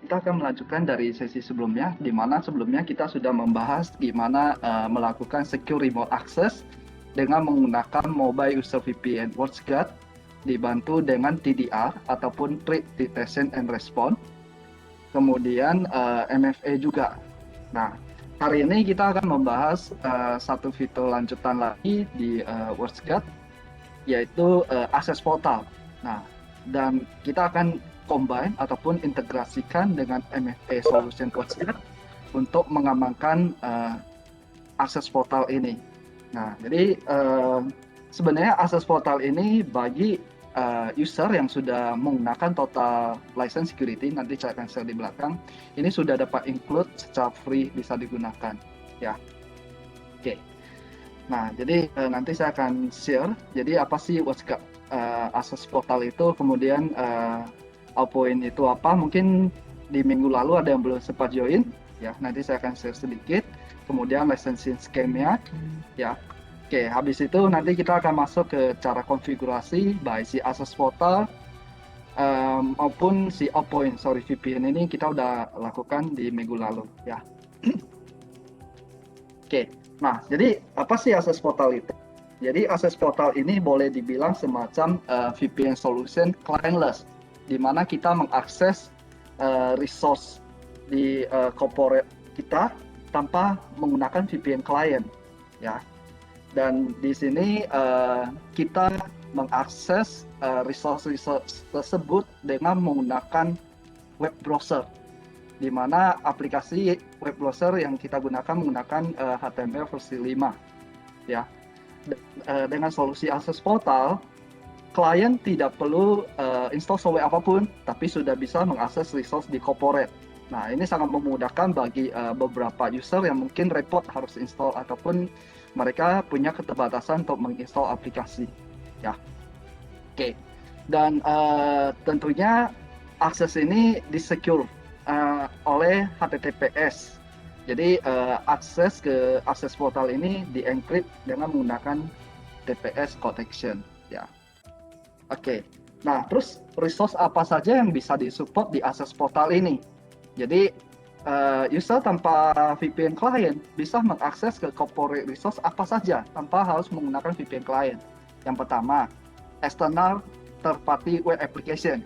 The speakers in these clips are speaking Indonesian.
kita akan melanjutkan dari sesi sebelumnya, di mana sebelumnya kita sudah membahas gimana melakukan secure remote access dengan menggunakan Mobile User VPN WatchGuard dibantu dengan TDR ataupun Threat Detection and Response, kemudian MFA juga. Nah, hari ini kita akan membahas satu fitur lanjutan lagi di WatchGuard, yaitu Access Portal. Nah, dan kita akan combine ataupun integrasikan dengan MFA Solution WatchGuard untuk mengamankan Access Portal ini. Nah, jadi sebenarnya Access Portal ini bagi user yang sudah menggunakan total license security, nanti saya akan share di belakang, ini sudah dapat include secara free, bisa digunakan. Ya, oke. Nah, jadi nanti saya akan share, jadi apa sih WatchGuard Access Portal itu, kemudian Allpoint itu apa, mungkin di minggu lalu ada yang belum sempat join, ya nanti saya akan share sedikit, kemudian licensing scheme-nya, ya. Oke, habis itu nanti kita akan masuk ke cara konfigurasi baik si Access Portal maupun si Allpoint, VPN ini kita udah lakukan di minggu lalu, ya. Oke, nah jadi apa sih Access Portal itu? Jadi Access Portal ini boleh dibilang semacam VPN solution clientless, di mana kita mengakses resource di corporate kita tanpa menggunakan VPN client, ya. Dan di sini kita mengakses resource tersebut dengan menggunakan web browser, di mana aplikasi web browser yang kita gunakan menggunakan HTML versi 5, ya. Dengan solusi Access Portal, klien tidak perlu install software apapun, tapi sudah bisa mengakses resource di corporate. Nah, ini sangat memudahkan bagi beberapa user yang mungkin repot harus install ataupun mereka punya keterbatasan untuk menginstal aplikasi. Ya, oke. Dan tentunya akses ini disecure oleh HTTPS. Jadi akses ke Access Portal ini di-encrypt dengan menggunakan TPS protection. Ya. Oke, nah terus resource apa saja yang bisa disupport di Access Portal ini? Jadi user tanpa VPN client bisa mengakses ke corporate resource apa saja tanpa harus menggunakan VPN client. Yang pertama, external third party web application.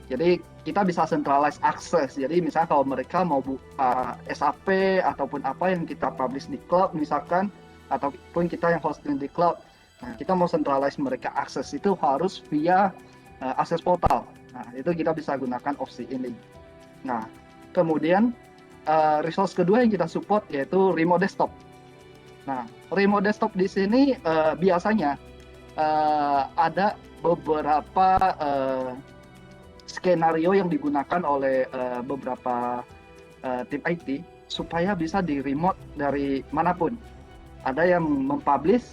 Jadi kita bisa centralize access. Jadi misalnya kalau mereka mau buka SAP ataupun apa yang kita publish di cloud misalkan, ataupun kita yang hosting di cloud, nah, kita mau centralize mereka akses itu harus via Access Portal. Nah, itu kita bisa gunakan opsi ini. Nah, kemudian resource kedua yang kita support yaitu remote desktop. Nah, remote desktop di sini biasanya ada beberapa skenario yang digunakan oleh beberapa tim IT supaya bisa di remote dari manapun. Ada yang mempublish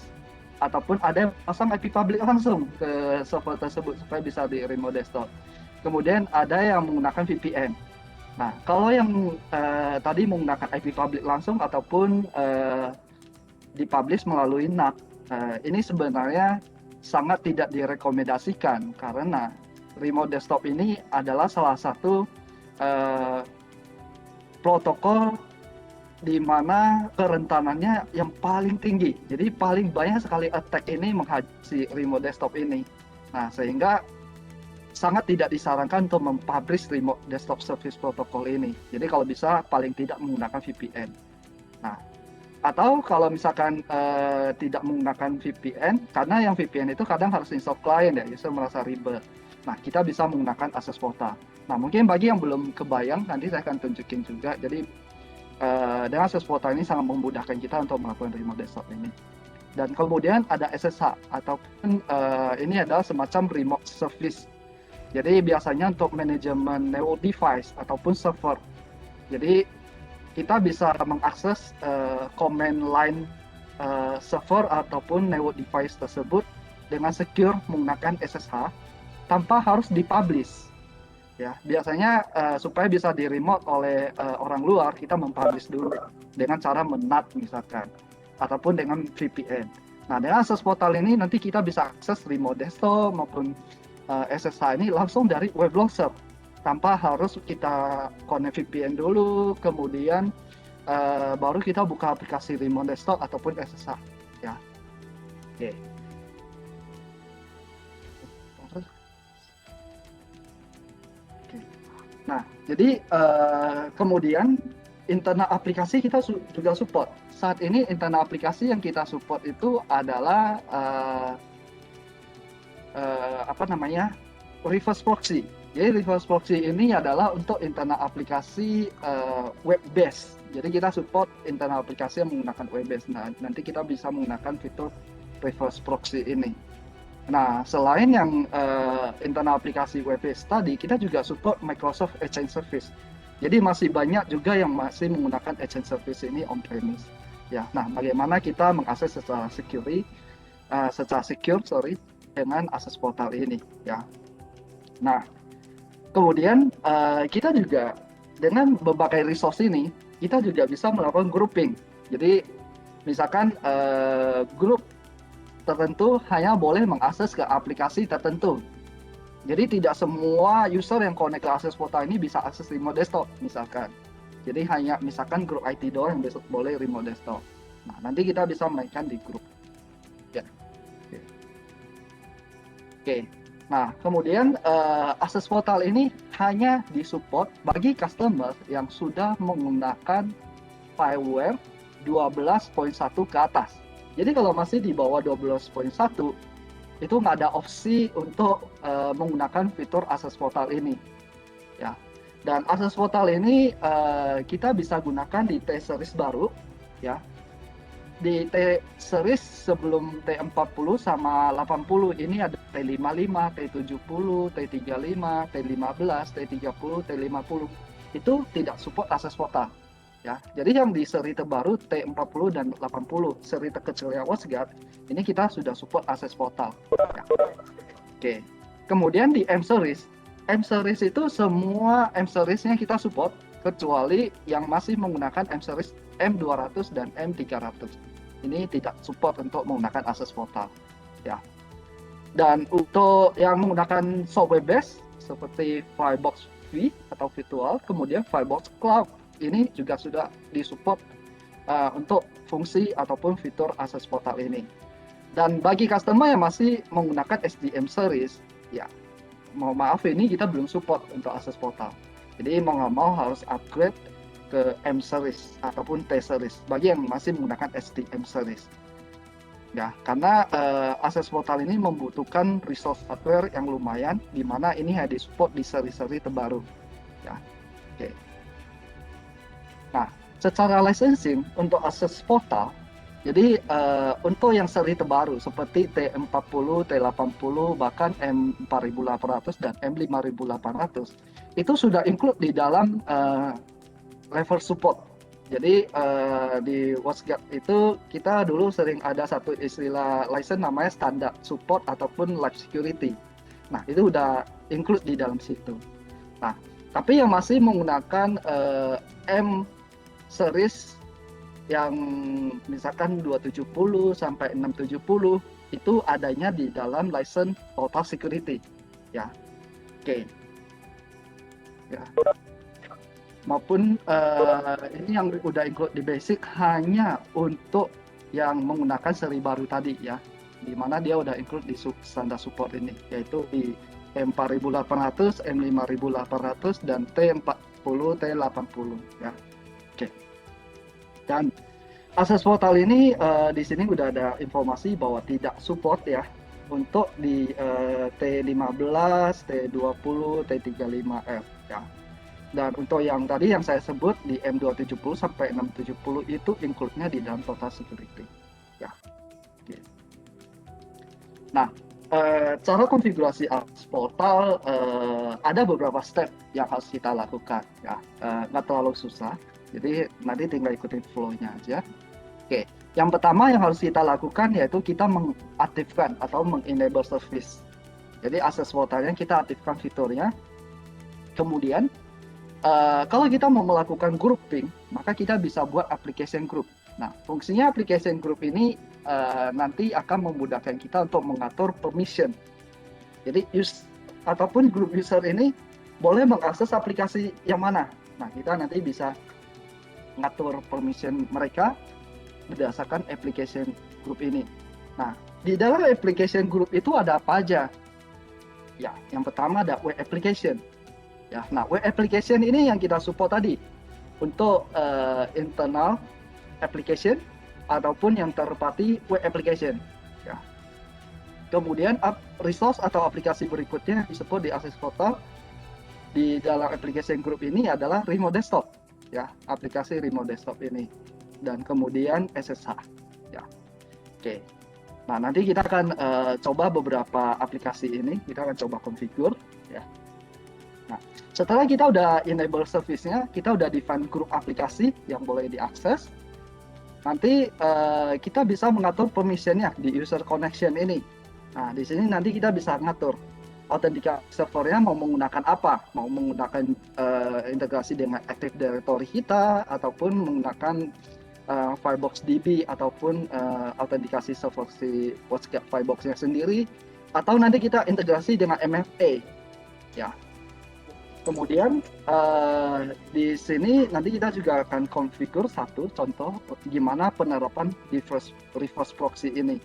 ataupun ada yang pasang IP public langsung ke server tersebut supaya bisa di remote desktop. Kemudian ada yang menggunakan VPN. Nah, kalau yang tadi menggunakan IP public langsung ataupun dipublish melalui NAT, ini sebenarnya sangat tidak direkomendasikan karena remote desktop ini adalah salah satu protokol di mana kerentanannya yang paling tinggi. Jadi paling banyak sekali attack ini menghadapi remote desktop ini. Nah, sehingga sangat tidak disarankan untuk mempublish remote desktop service protocol ini. Jadi kalau bisa paling tidak menggunakan VPN. Nah, atau kalau misalkan tidak menggunakan VPN, karena yang VPN itu kadang harus install client ya, user merasa ribet. Nah, kita bisa menggunakan Access Portal. Nah, mungkin bagi yang belum kebayang, nanti saya akan tunjukin juga. Jadi, dengan Access Portal ini sangat memudahkan kita untuk melakukan remote desktop ini. Dan kemudian ada SSH, ataupun ini adalah semacam remote service. Jadi, biasanya untuk manajemen network device ataupun server. Jadi, kita bisa mengakses command line server ataupun network device tersebut dengan secure menggunakan SSH tanpa harus dipublish. Ya, biasanya supaya bisa di remote oleh orang luar, kita mempublish dulu dengan cara menat misalkan ataupun dengan VPN. Nah, dengan Access Portal ini nanti kita bisa akses remote desktop maupun SSH ini langsung dari web browser tanpa harus kita connect VPN dulu, kemudian baru kita buka aplikasi remote desktop ataupun SSH ya. Oke. Nah, jadi kemudian internal aplikasi kita juga support. Saat ini internal aplikasi yang kita support itu adalah reverse proxy. Jadi reverse proxy ini adalah untuk internal aplikasi web based. Jadi kita support internal aplikasi yang menggunakan web based. Nah, nanti kita bisa menggunakan fitur reverse proxy ini. Nah, selain yang internal aplikasi web based tadi, kita juga support Microsoft Exchange Service. Jadi masih banyak juga yang masih menggunakan Exchange Service ini on-premise. Ya, nah bagaimana kita mengakses secara secure dengan akses portal ini ya. Nah, kemudian kita juga dengan berbagai resource ini, kita juga bisa melakukan grouping. Jadi misalkan grup tertentu hanya boleh mengakses ke aplikasi tertentu. Jadi tidak semua user yang connect ke akses portal ini bisa akses remote desktop misalkan. Jadi hanya misalkan grup IT doang yang boleh remote desktop. Nah, nanti kita bisa mainkan di grup. Ya. Oke. Nah, kemudian akses portal ini hanya disupport bagi customer yang sudah menggunakan fireware 12.1 ke atas. Jadi kalau masih di bawah 12.1 itu nggak ada opsi untuk menggunakan fitur akses portal ini, ya. Dan akses portal ini kita bisa gunakan di T-series baru, ya. Di T-series sebelum T40 sama 80 ini ada T55, T70, T35, T15, T30, T50. Itu tidak support akses portal. Ya, jadi yang di seri terbaru T40 dan 80, seri terkecilnya WatchGuard, ini kita sudah support akses portal. Ya. Oke. Kemudian di M-series itu semua M-seriesnya kita support, kecuali yang masih menggunakan M-series M200 dan M300. Ini tidak support untuk menggunakan akses portal. Ya. Dan untuk yang menggunakan software base seperti Firebox V atau virtual, kemudian Firebox Cloud, ini juga sudah disupport untuk fungsi ataupun fitur akses portal ini. Dan bagi customer yang masih menggunakan SDM series, ya mau maaf ini kita belum support untuk akses portal. Jadi mau nggak mau harus upgrade ke M series ataupun T series bagi yang masih menggunakan SDM series. Ya, karena akses portal ini membutuhkan resource hardware yang lumayan, di mana ini hanya disupport di seri-seri terbaru. Ya, oke. Nah, secara licensing untuk akses portal, jadi untuk yang seri terbaru seperti T40, T80, bahkan M4800 dan M5800 itu sudah include di dalam level support. Jadi di WatchGuard itu kita dulu sering ada satu istilah license namanya standar support ataupun live security. Nah, itu udah include di dalam situ. Nah, tapi yang masih menggunakan M series yang misalkan 270 sampai 670 itu adanya di dalam license total security. Ya. Oke. Ya. Maupun ini yang udah include di basic hanya untuk yang menggunakan seri baru tadi ya, di mana dia udah include di standar support ini, yaitu di M4800, M5800 dan T40, T80 ya. Oke. Dan akses portal ini di sini udah ada informasi bahwa tidak support ya untuk di T15, T20, T35F ya. Dan untuk yang tadi yang saya sebut di M270 sampai 670 itu include-nya di dalam total security. Ya. Oke. Nah, cara konfigurasi akses portal ada beberapa step yang harus kita lakukan ya. Nggak terlalu susah. Jadi nanti tinggal ikutin flow-nya aja. Oke. Yang pertama yang harus kita lakukan yaitu kita mengaktifkan atau mengenable service. Jadi akses portalnya kita aktifkan fiturnya. Kemudian kalau kita mau melakukan grouping, maka kita bisa buat application group. Nah, fungsinya application group ini nanti akan memudahkan kita untuk mengatur permission. Jadi ataupun group user ini boleh mengakses aplikasi yang mana. Nah, kita nanti bisa ngatur permission mereka berdasarkan application group ini. Nah, di dalam application group itu ada apa aja? Ya, yang pertama ada web application. Ya, nah web application ini yang kita support tadi untuk internal application ataupun yang third party web application. Ya. Kemudian resource atau aplikasi berikutnya yang disebut di Access Portal di dalam application group ini adalah remote desktop. Ya, aplikasi remote desktop ini. Dan kemudian SSH. Ya. Oke. Nah, nanti kita akan coba beberapa aplikasi ini, kita akan coba configure ya. Nah, setelah kita udah enable service-nya, kita udah define grup aplikasi yang boleh diakses. Nanti kita bisa mengatur permission-nya di user connection ini. Nah, di sini nanti kita bisa ngatur authentication servernya mau menggunakan apa, mau menggunakan integrasi dengan Active Directory kita ataupun menggunakan Firebox DB ataupun autentikasi server si WhatsApp Firebox-nya sendiri, atau nanti kita integrasi dengan MFA ya. Kemudian di sini nanti kita juga akan configure satu contoh gimana penerapan reverse proxy ini,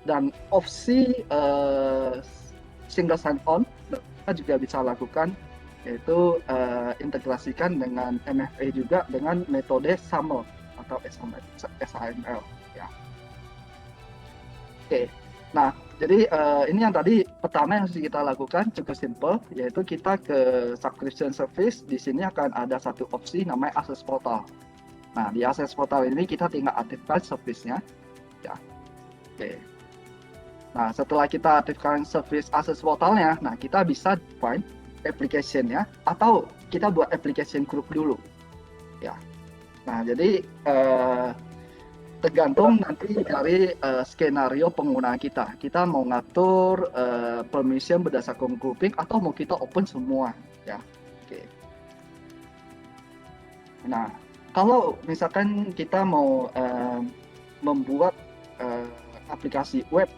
dan opsi single sign-on kita juga bisa lakukan, yaitu integrasikan dengan MFA juga dengan metode SAML atau SAML ya. Oke. Nah, jadi ini yang tadi pertama yang harus kita lakukan cukup simple, yaitu kita ke subscription service. Di sini akan ada satu opsi namanya Access Portal. Nah, di Access Portal ini kita tinggal aktifkan service-nya ya. Oke. Nah, setelah kita aktifkan service Access Portal-nya, nah kita bisa define application-nya atau kita buat application group dulu ya. Nah, jadi tergantung nanti dari skenario penggunaan kita. Kita mau ngatur permission berdasarkan grouping atau mau kita open semua ya. Oke. Nah, kalau misalkan kita mau membuat aplikasi web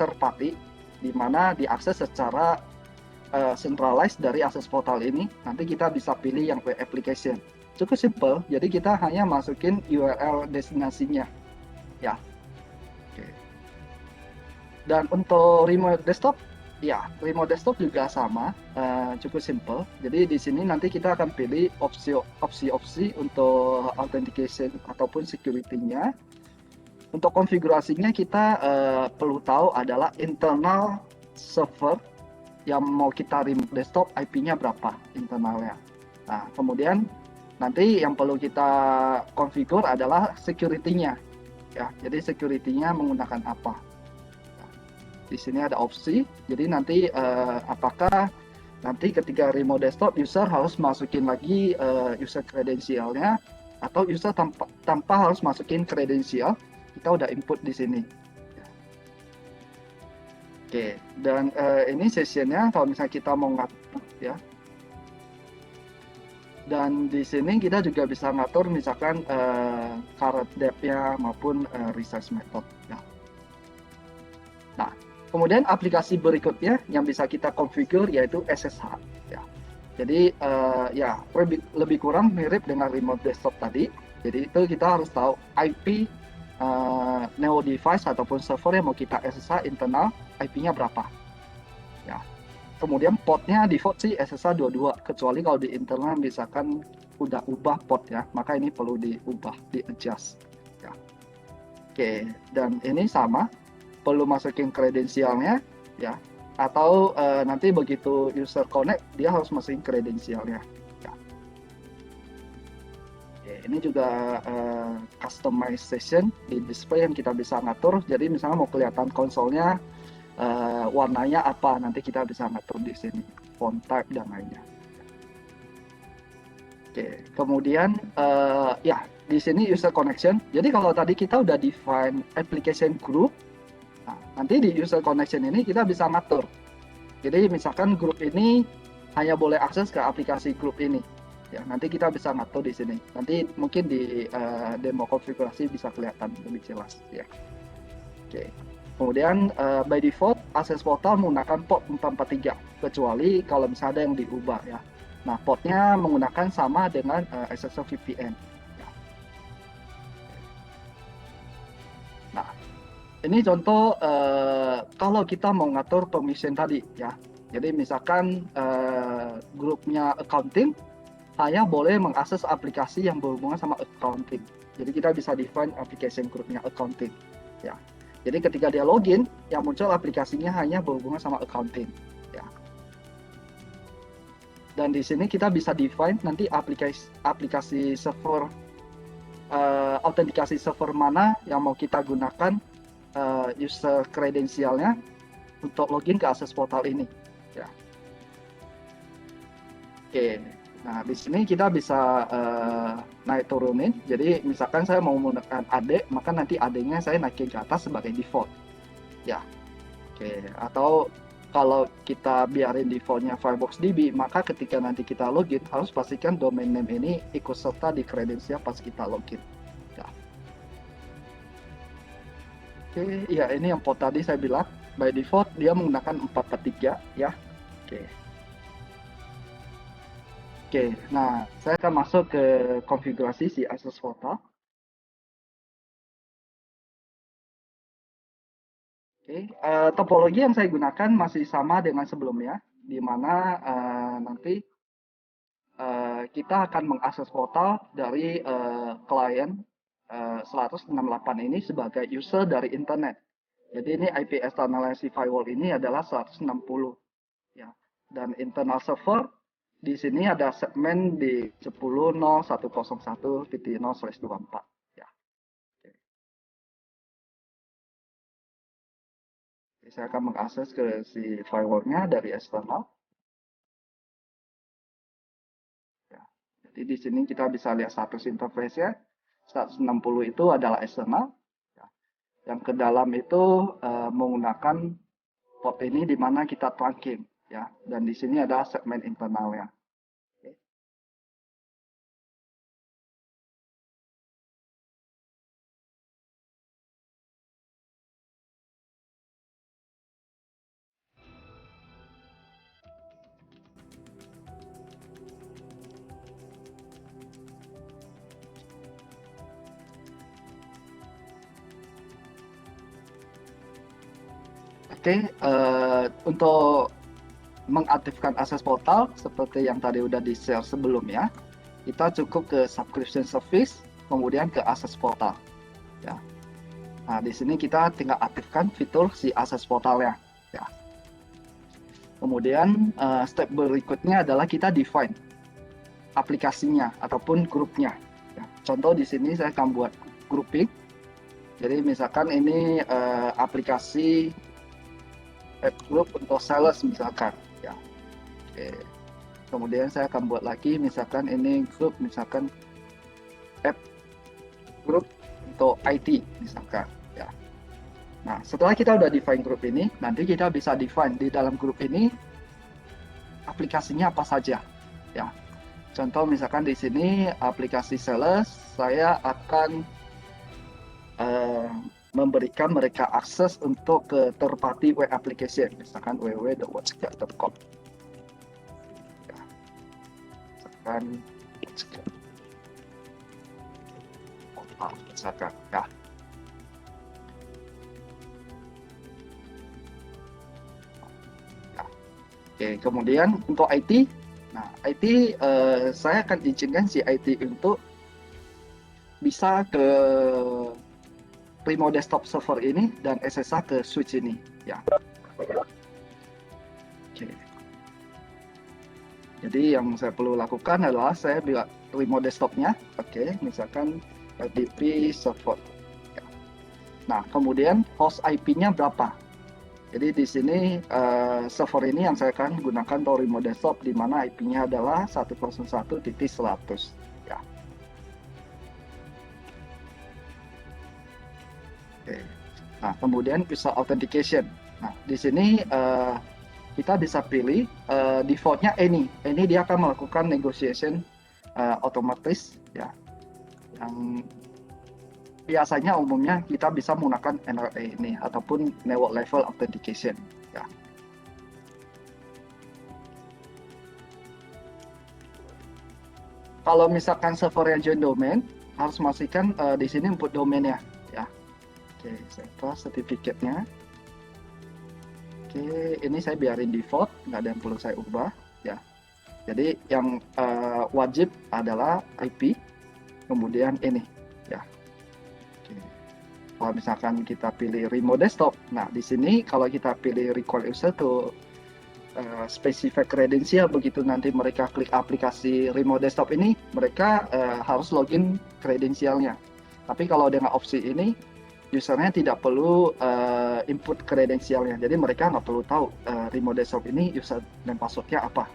third party di mana diakses secara centralized dari Access Portal ini, nanti kita bisa pilih yang web application. Cukup simple, jadi kita hanya masukin URL destinasinya ya. Oke. Dan untuk remote desktop, ya remote desktop juga sama, cukup simple. Jadi di sini nanti kita akan pilih opsi-opsi untuk authentication ataupun security-nya. Untuk konfigurasinya kita perlu tahu adalah internal server yang mau kita remote desktop, IP-nya berapa internalnya. Nah, kemudian nanti yang perlu kita configure adalah security-nya ya. Jadi security-nya menggunakan apa? Nah, di sini ada opsi. Jadi nanti apakah nanti ketika remote desktop user harus masukin lagi user credential-nya, atau user tanpa harus masukin credential, kita udah input di sini. Oke, dan ini sessionnya kalau misalnya kita mau ngatur ya. Dan di sini kita juga bisa ngatur misalkan current depth-nya maupun resize method ya. Nah, kemudian aplikasi berikutnya yang bisa kita configure yaitu SSH ya. Jadi ya lebih kurang mirip dengan remote desktop tadi. Jadi itu kita harus tahu IP neo device ataupun server yang mau kita SSH internal, IP-nya berapa ya. Kemudian portnya default sih SSH 22, kecuali kalau di internal misalkan udah ubah port ya, maka ini perlu diubah, di adjust ya. Oke, dan ini sama, perlu masukin kredensialnya ya, atau nanti begitu user connect dia harus masukin kredensialnya ya. Oke, ini juga customization di display yang kita bisa ngatur. Jadi misalnya mau kelihatan konsolnya warnanya apa, nanti kita bisa ngatur di sini, font type dan lainnya. Oke, kemudian ya di sini user connection. Jadi kalau tadi kita udah define application group, nah, nanti di user connection ini kita bisa ngatur. Jadi misalkan grup ini hanya boleh akses ke aplikasi grup ini, ya nanti kita bisa ngatur di sini. Nanti mungkin di demo konfigurasi bisa kelihatan lebih jelas ya. Oke. Kemudian by default akses portal menggunakan port 443 kecuali kalau misalnya ada yang diubah ya. Nah, portnya menggunakan sama dengan SSL VPN. Ya. Nah, ini contoh kalau kita mau ngatur permission tadi ya. Jadi misalkan grupnya accounting hanya boleh mengakses aplikasi yang berhubungan sama accounting. Jadi kita bisa define application grupnya accounting. Ya. Jadi ketika dia login, yang muncul aplikasinya hanya berhubungan sama accounting. Ya. Dan di sini kita bisa define nanti aplikasi server, autentikasi server mana yang mau kita gunakan user kredensialnya untuk login ke akses portal ini. Ya. Oke. Nah, di sini kita bisa naik turunin. Jadi misalkan saya mau menggunakan AD, maka nanti AD-nya saya naikin ke atas sebagai default. Ya. Oke, atau kalau kita biarin defaultnya Firebox DB, maka ketika nanti kita login harus pastikan domain name ini ikut serta di kredensial pas kita login. Ya. Oke, ya ini yang port tadi saya bilang by default dia menggunakan 443 ya. Oke. Oke, nah saya akan masuk ke konfigurasi si access portal. Oke, topologi yang saya gunakan masih sama dengan sebelumnya, di mana nanti kita akan mengakses portal dari klien 168 ini sebagai user dari internet. Jadi ini IP external firewall ini adalah 160 ya. Dan internal server di sini ada segmen di 10.101.0/24 ya. Jadi saya akan mengakses ke si firewallnya dari eksternal. Ya. Jadi di sini kita bisa lihat status interface-nya. 160 itu adalah eksternal. Ya. Yang ke dalam itu menggunakan port ini di mana kita trunking ya. Dan di sini ada segmen internalnya. Oke, untuk mengaktifkan akses portal seperti yang tadi udah di-share sebelumnya, kita cukup ke subscription service, kemudian ke akses portal. Ya. Nah, di sini kita tinggal aktifkan fitur si akses portalnya. Ya. Kemudian step berikutnya adalah kita define aplikasinya ataupun grupnya. Ya. Contoh di sini saya akan buat grouping. Jadi misalkan ini aplikasi app group untuk sales misalkan. Ya. Oke. Kemudian saya akan buat lagi misalkan ini grup misalkan app group untuk IT misalkan ya. Nah, setelah kita udah define grup ini, nanti kita bisa define di dalam grup ini aplikasinya apa saja ya. Contoh misalkan di sini aplikasi sales, saya akan memberikan mereka akses untuk ke third party web application, misalkan www.whatsapp.com. Ya. Misalkan misalkan ya. Ya. Oke, kemudian untuk IT, nah IT saya akan izinkan si IT untuk bisa ke remote desktop server ini dan SSH ke switch ini ya. Oke. Jadi yang saya perlu lakukan adalah saya buat remote desktopnya. Oke, misalkan FTP server. Ya. Nah, kemudian host IP-nya berapa? Jadi di sini server ini yang saya akan gunakan untuk remote desktop di mana IP-nya adalah 101.100 ya. Oke. Nah, kemudian user authentication. Nah, di sini kita bisa pilih defaultnya any. Any dia akan melakukan negotiation otomatis ya. Yang biasanya umumnya kita bisa menggunakan NRA ini ataupun Network Level Authentication ya. Kalau misalkan servernya join domain, harus memastikan di sini input domainnya ya. Oke, saya sertifikatnya. Oke, ini saya biarin default, nggak ada yang perlu saya ubah ya. Jadi yang wajib adalah IP, kemudian ini ya. Oke. Kalau misalkan kita pilih remote desktop, nah di sini kalau kita pilih require user to specific credential, begitu nanti mereka klik aplikasi remote desktop ini, mereka harus login kredensialnya. Tapi kalau dengan opsi ini, usernya tidak perlu input kredensialnya, jadi mereka nggak perlu tahu remote desktop ini user dan passwordnya apa.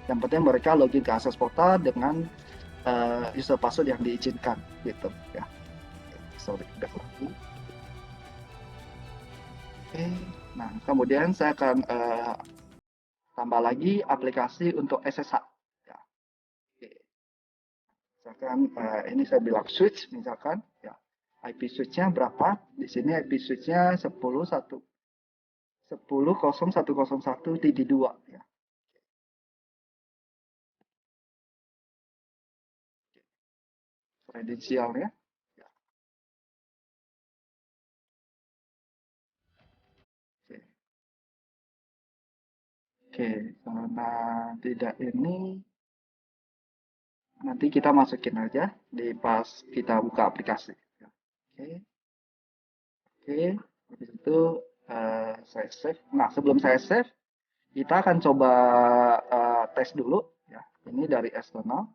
Yang penting mereka login ke Access Portal dengan user password yang diizinkan, gitu ya. Sorry, udah lagi. Oke, nah kemudian saya akan tambah lagi aplikasi untuk SSH. Ya. Oke. Misalkan ini saya bilang switch, misalkan ya. IP switch-nya berapa? Di sini IP switch-nya 10.101.2 ya. Kredensialnya. Ya. Oke. Oke, karena tidak ini nanti kita masukin aja di pas kita buka aplikasi. Oke, oke. Habis itu saya save. Nah, sebelum saya save, kita akan coba tes dulu ya. Ini dari eksternal.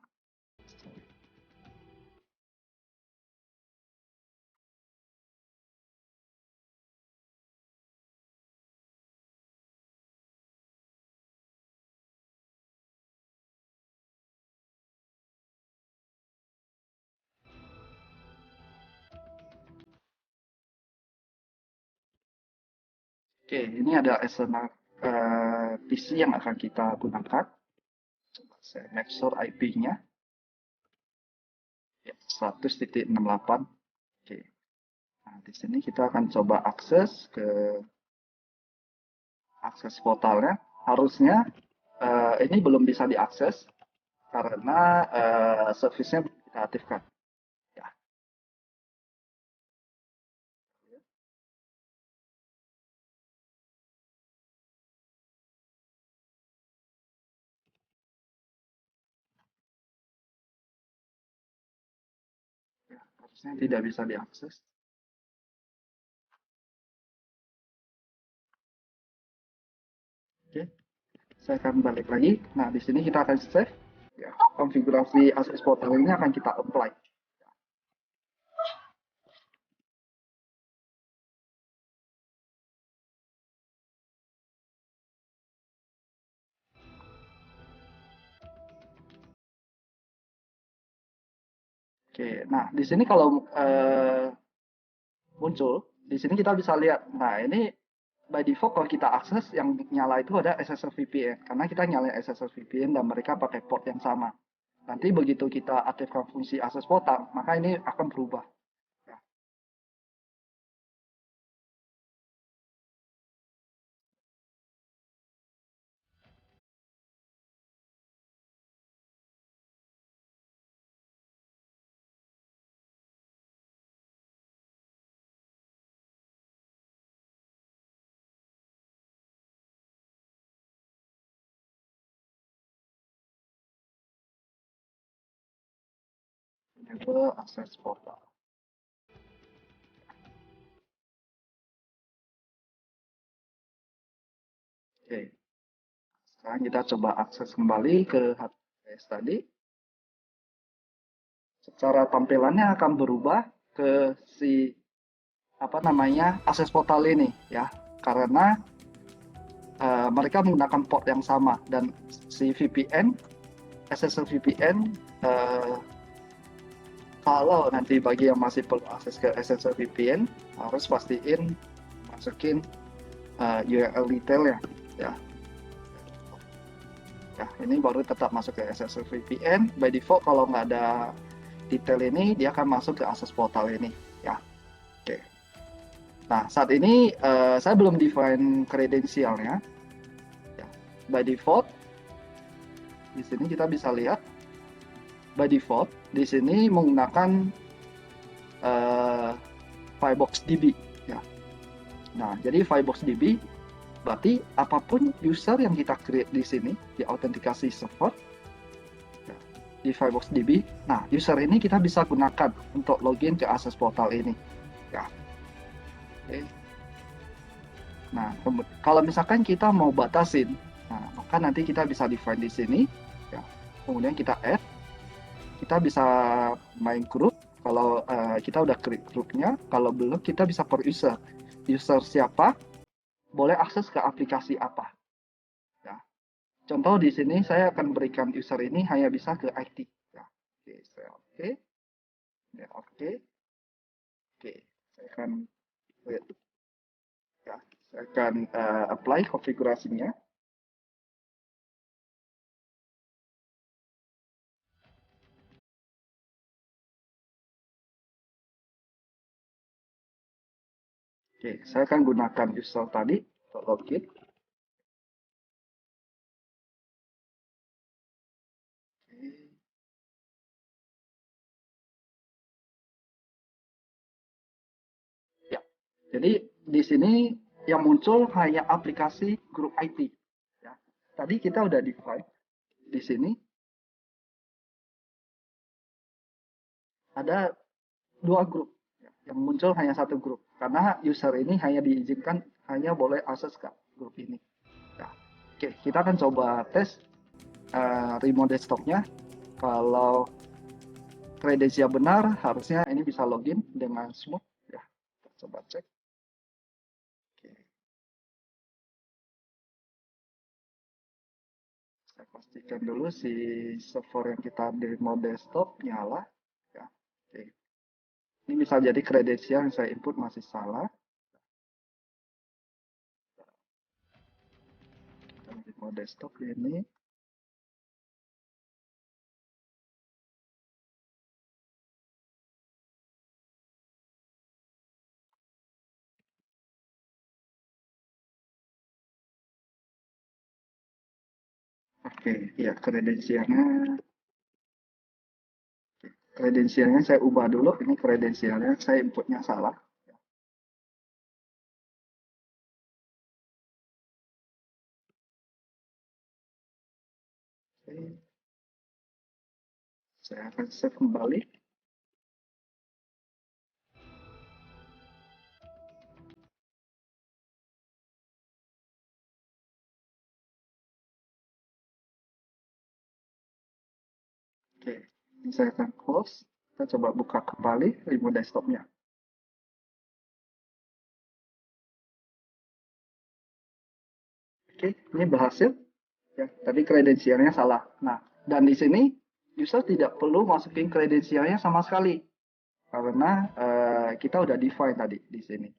Oke, ini ada eksternal PC yang akan kita gunakan. Coba saya make sure IP-nya ya, 100.68. Oke. Nah, di sini kita akan coba akses ke akses portalnya. Harusnya ini belum bisa diakses karena service-nya belum kita aktifkan. Ya. Ya, harusnya tidak bisa diakses. Oke, saya akan balik lagi. Nah, di sini kita akan save. Ya, konfigurasi akses portal ini akan kita apply. Oke, nah di sini kalau muncul, di sini kita bisa lihat. Nah, ini by default kalau kita akses yang nyala itu ada SSL VPN karena kita nyalain SSL VPN dan mereka pakai port yang sama. Nanti begitu kita aktifkan fungsi akses portal, maka ini akan berubah. Ya. Enable akses portal. Oke, sekarang kita coba akses kembali ke HTTPS tadi. Secara tampilannya akan berubah ke si apa namanya akses portal ini ya, karena mereka menggunakan port yang sama dan si VPN SSL VPN kalau nanti bagi yang masih perlu akses ke SSL VPN harus pastiin masukin URL detailnya ya. Ya, ini baru tetap masuk ke SSL VPN. By default kalau nggak ada detail ini dia akan masuk ke akses portal ini ya. Nah, saat ini saya belum define kredensialnya. Ya. By default, di sini kita bisa lihat by default di sini menggunakan FirefoxDB. Ya. Nah, jadi FirefoxDB berarti apapun user yang kita create di sini di autentikasi server ya, di FirefoxDB, nah user ini kita bisa gunakan untuk login ke Access Portal ini. Ya. Oke. Nah, kalau misalkan kita mau batasin, nah, maka nanti kita bisa define di sini. Ya. Kemudian kita add, kita bisa main group. Kalau kita udah create grupnya, kalau belum kita bisa per user. User siapa, boleh akses ke aplikasi apa. Ya. Contoh di sini saya akan berikan user ini hanya bisa ke IT. Ya. Oke, saya oke. Ya, oke. Oke, saya akan ya, saya akan apply konfigurasinya. Oke, saya akan gunakan user tadi untuk login. Ya, jadi di sini yang muncul hanya aplikasi grup IT. Ya. Tadi kita udah define di sini ada 2 grup. Yang muncul hanya 1 grup karena user ini hanya diizinkan hanya boleh akses ke grup ini. Ya. Oke, kita akan coba tes remote desktopnya. Kalau kredensial benar, harusnya ini bisa login dengan smooth. Ya, kita coba cek. Oke. Saya pastikan dulu si server yang kita demo desktop nyala. Ya. Oke. Ini bisa jadi kredensial yang saya input masih salah. Demo desktop ini. Oke, ya kredensialnya saya ubah dulu. Ini kredensialnya saya inputnya salah. Oke. Saya akan save kembali. Oke, ini saya akan close. Kita coba buka kembali remote desktopnya. Oke, ini berhasil. Ya, tadi kredensialnya salah. Nah, dan di sini user tidak perlu masukin kredensialnya sama sekali karena kita udah define tadi di sini.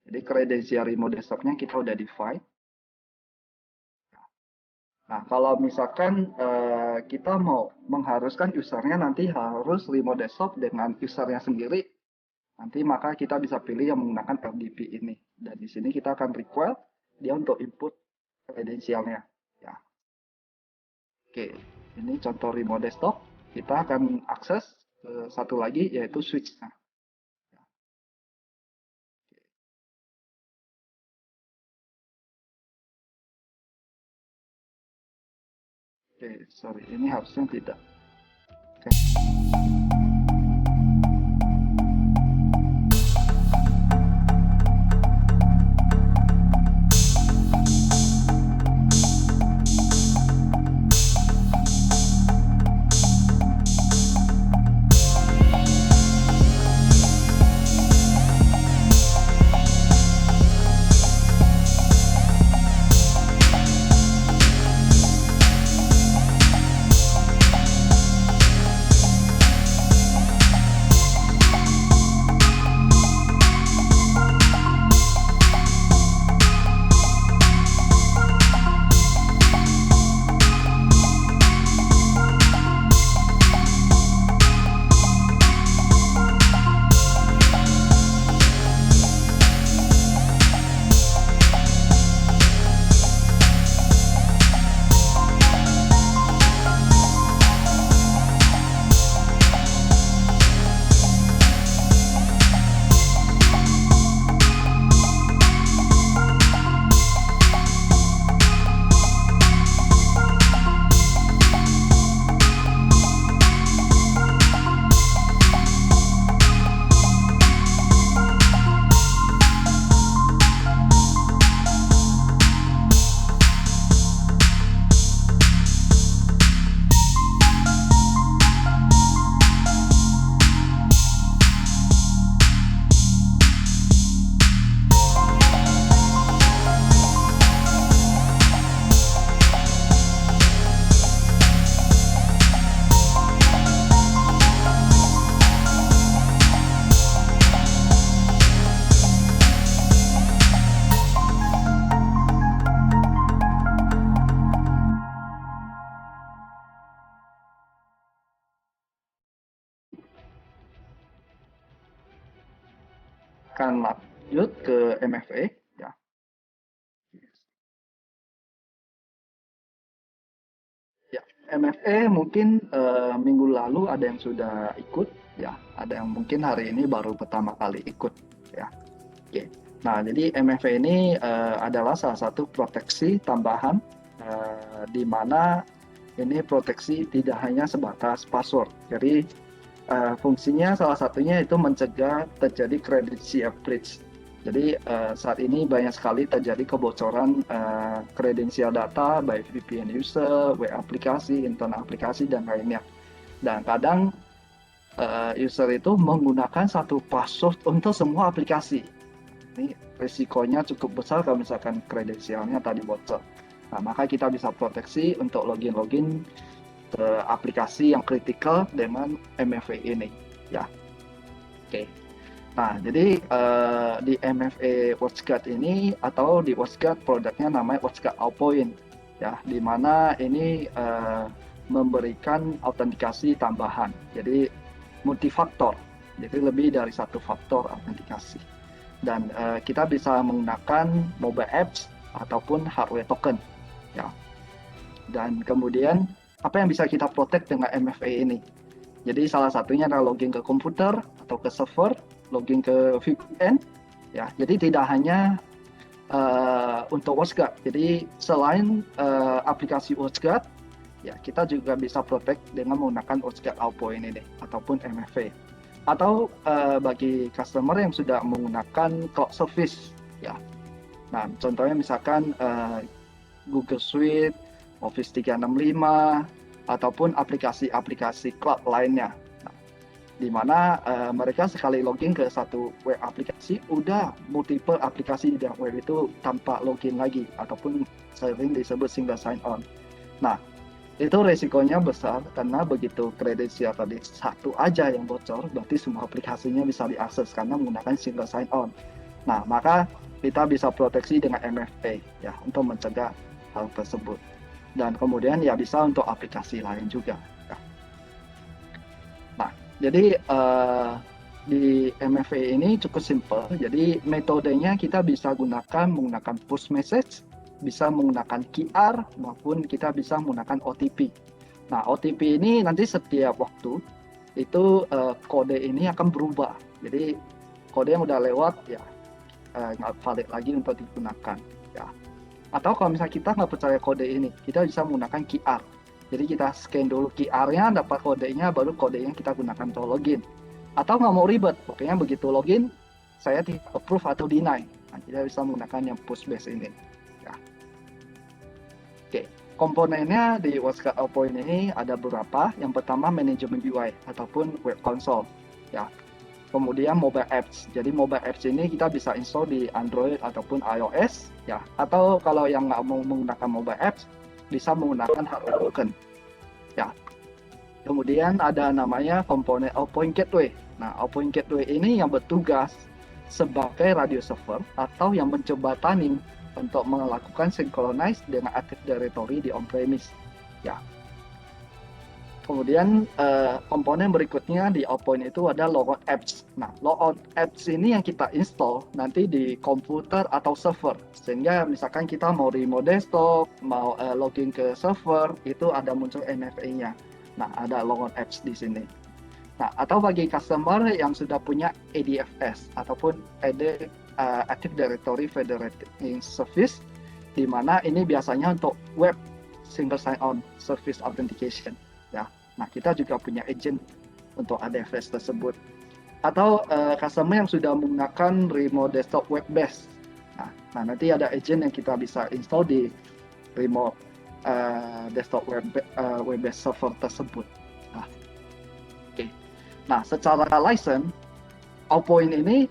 Jadi kredensial remote desktopnya kita udah define. Nah, kalau misalkan kita mau mengharuskan usernya nanti harus remote desktop dengan usernya sendiri, nanti maka kita bisa pilih yang menggunakan RDP ini. Dan di sini kita akan require dia untuk input kredensialnya. Ya. Oke, ini contoh remote desktop. Kita akan akses ke satu lagi yaitu switch. Nah, oke, sorry, ini harusnya tidak. Oke. akan lanjut ke MFA ya. Ya, MFA mungkin minggu lalu ada yang sudah ikut ya, ada yang mungkin hari ini baru pertama kali ikut ya. Oke. Nah, jadi MFA ini adalah salah satu proteksi tambahan di mana ini proteksi tidak hanya sebatas password. Jadi fungsinya salah satunya itu mencegah terjadi credential breach. Jadi saat ini banyak sekali terjadi kebocoran kredensial data baik VPN user, web aplikasi, internet aplikasi dan lainnya. Dan kadang user itu menggunakan satu password untuk semua aplikasi. Ini risikonya cukup besar kalau misalkan kredensialnya tadi bocor. Nah, maka kita bisa proteksi untuk login ke aplikasi yang kritikal dengan MFA ini. Ya, oke. Nah, jadi di MFA WatchGuard ini atau di WatchGuard produknya namanya WatchGuard Allpoint, ya, di mana ini memberikan autentikasi tambahan. Jadi multifaktor, jadi lebih dari satu faktor autentikasi. Dan kita bisa menggunakan mobile apps ataupun hardware token, ya. Dan kemudian apa yang bisa kita protect dengan MFA ini? Jadi salah satunya adalah login ke komputer atau ke server, login ke VPN, ya. Jadi tidak hanya untuk WatchGuard. Jadi selain aplikasi WatchGuard, ya kita juga bisa protect dengan menggunakan WatchGuard Allpoint ini ataupun MFA. Atau bagi customer yang sudah menggunakan cloud service, ya. Nah, contohnya misalkan Google Suite, Office 365, ataupun aplikasi-aplikasi cloud lainnya. Nah, di mana mereka sekali login ke satu web aplikasi, udah multiple aplikasi di dalam web itu tanpa login lagi, ataupun sering disebut single sign-on. Nah, itu resikonya besar karena begitu kredensial tadi satu aja yang bocor, berarti semua aplikasinya bisa diakses karena menggunakan single sign-on. Nah, maka kita bisa proteksi dengan MFA ya untuk mencegah hal tersebut. Dan kemudian ya bisa untuk aplikasi lain juga. Ya. Nah, jadi di MFA ini cukup simple. Jadi metodenya kita bisa menggunakan push message, bisa menggunakan QR, maupun kita bisa menggunakan OTP. Nah, OTP ini nanti setiap waktu itu kode ini akan berubah. Jadi kode yang udah lewat ya nggak valid lagi untuk digunakan. Ya. Atau kalau misalnya kita nggak percaya kode ini, kita bisa menggunakan QR. Jadi kita scan dulu QR-nya, dapat kodenya, baru kodenya kita gunakan untuk login. Atau nggak mau ribet, pokoknya begitu login, saya tidak approve atau deny. Nah, kita bisa menggunakan yang push base ini. Ya. Oke, komponennya di WatchGuard Allpoint ini ada beberapa. Yang pertama manajemen UI ataupun web console. Ya. Kemudian mobile apps. Jadi mobile apps ini kita bisa install di Android ataupun iOS, ya. Atau kalau yang nggak mau menggunakan mobile apps, bisa menggunakan hardware token, ya. Kemudian ada namanya komponen Allpoint Gateway. Nah, Allpoint Gateway ini yang bertugas sebagai radio server atau yang menjembatani untuk melakukan synchronize dengan Active Directory di on-premise, ya. Kemudian komponen berikutnya di Allpoint itu ada logout apps. Nah, logout apps ini yang kita install nanti di komputer atau server. Sehingga misalkan kita mau remote desktop, mau login ke server, itu ada muncul MFA-nya. Nah, ada logout apps di sini. Nah, atau bagi customer yang sudah punya ADFS ataupun Active Directory Federating Service, di mana ini biasanya untuk web single sign-on service authentication. Ya, nah kita juga punya agent untuk ADFS tersebut. Atau customer yang sudah menggunakan remote desktop web base. Nah nanti ada agent yang kita bisa install di remote desktop web base server tersebut. Nah, oke. Nah secara license, Allpoint ini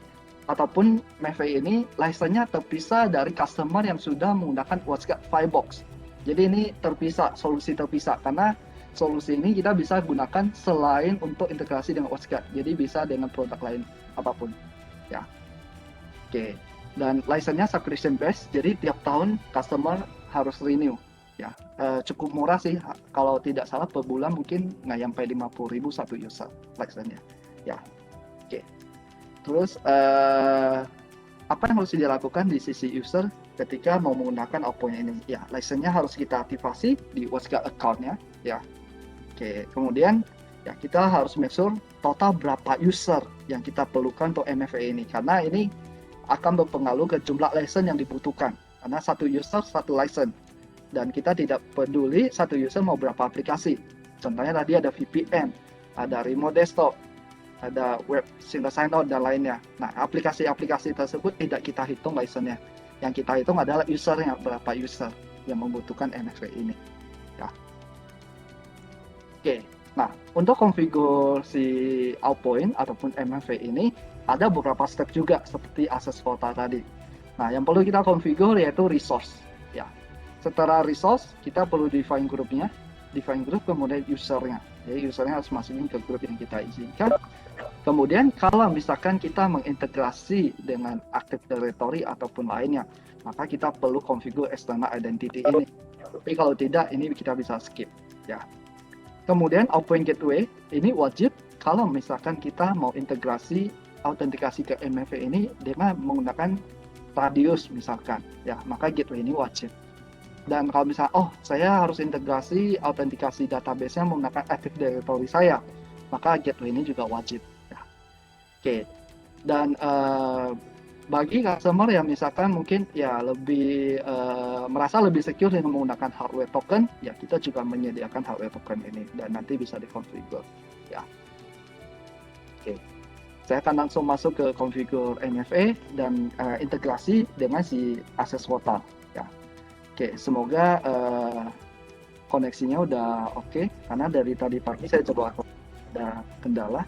ataupun MFA ini license-nya terpisah dari customer yang sudah menggunakan WatchGuard Firebox. Jadi ini terpisah, solusi terpisah karena solusi ini kita bisa gunakan selain untuk integrasi dengan WatchGuard. Jadi bisa dengan produk lain apapun. Ya. Oke. Dan license-nya subscription based. Jadi tiap tahun customer harus renew. Ya. Cukup murah sih. Kalau tidak salah per bulan mungkin nggak sampai 50.000 satu user license-nya. Ya. Oke. Terus apa yang harus dilakukan di sisi user ketika mau menggunakan Outpoint ini? Ya, license-nya harus kita aktifasi di WatchGuard account-nya. Ya, oke. Kemudian ya kita harus make sure total berapa user yang kita perlukan untuk MFA ini, karena ini akan berpengaruh ke jumlah license yang dibutuhkan. Karena satu user satu license, dan kita tidak peduli satu user mau berapa aplikasi. Contohnya tadi ada VPN, ada remote desktop, ada web single sign on dan lainnya. Nah, aplikasi-aplikasi tersebut tidak kita hitung license-nya. Yang kita hitung adalah usernya, berapa user yang membutuhkan MFA ini. Ya. Oke. Nah, untuk konfigur si Outpoint ataupun MFA ini ada beberapa step juga seperti access portal tadi. Nah, yang perlu kita konfigur yaitu resource. Ya. Setelah resource, kita perlu define grupnya, define group, kemudian usernya. Jadi usernya harus masukin ke grup yang kita izinkan. Kemudian kalau misalkan kita mengintegrasi dengan Active Directory ataupun lainnya, maka kita perlu configure external identity ini. Tapi kalau tidak, ini kita bisa skip. Ya. Kemudian Outpoint Gateway ini wajib kalau misalkan kita mau integrasi autentikasi ke MFA ini dengan menggunakan Radius misalkan, ya maka gateway ini wajib. Dan kalau misalnya, saya harus integrasi autentikasi database-nya menggunakan Active Directory saya, maka gateway ini juga wajib. Ya. Oke. Dan bagi customer yang misalkan mungkin ya lebih merasa lebih secure dengan menggunakan hardware token, ya kita juga menyediakan hardware token ini dan nanti bisa dikonfigur. Ya. Oke. Saya akan langsung masuk ke configure MFA dan integrasi dengan si access portal. Ya. Oke, semoga koneksinya udah oke, karena dari tadi pagi saya coba ada kendala.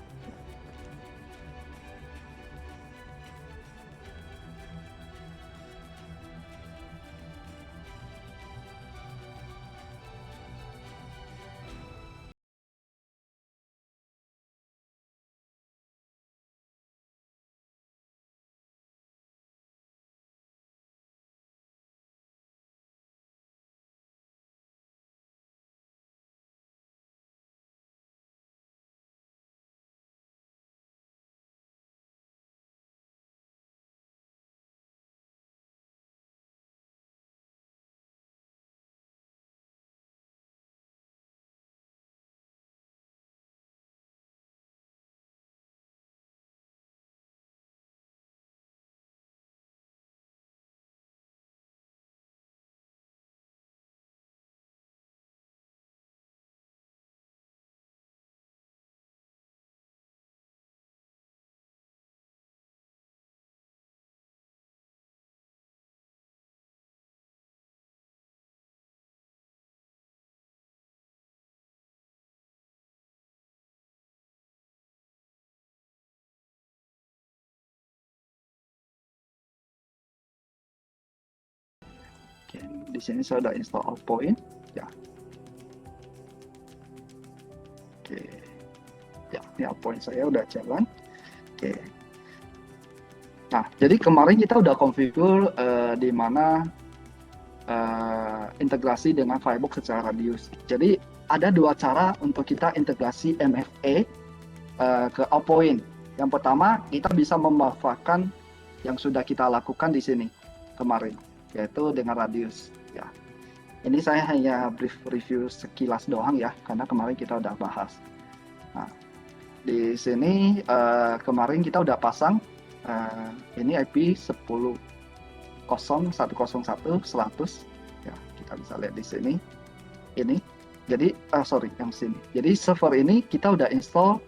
Oke, di sini saya udah install Outpoint. Ya. Oke. Ya, ini Outpoint saya udah jalan. Oke. Nah, jadi kemarin kita udah configure di mana integrasi dengan Firebox secara Radius. Jadi ada dua cara untuk kita integrasi MFA ke Outpoint. Yang pertama, kita bisa memanfaatkan yang sudah kita lakukan di sini kemarin, yaitu dengan Radius. Ya, ini saya hanya brief review sekilas doang ya, karena kemarin kita udah bahas. Nah, di sini kemarin kita udah pasang ini IP 10.101 100. Ya, kita bisa lihat di sini. Ini, jadi yang sini. Jadi server ini kita udah install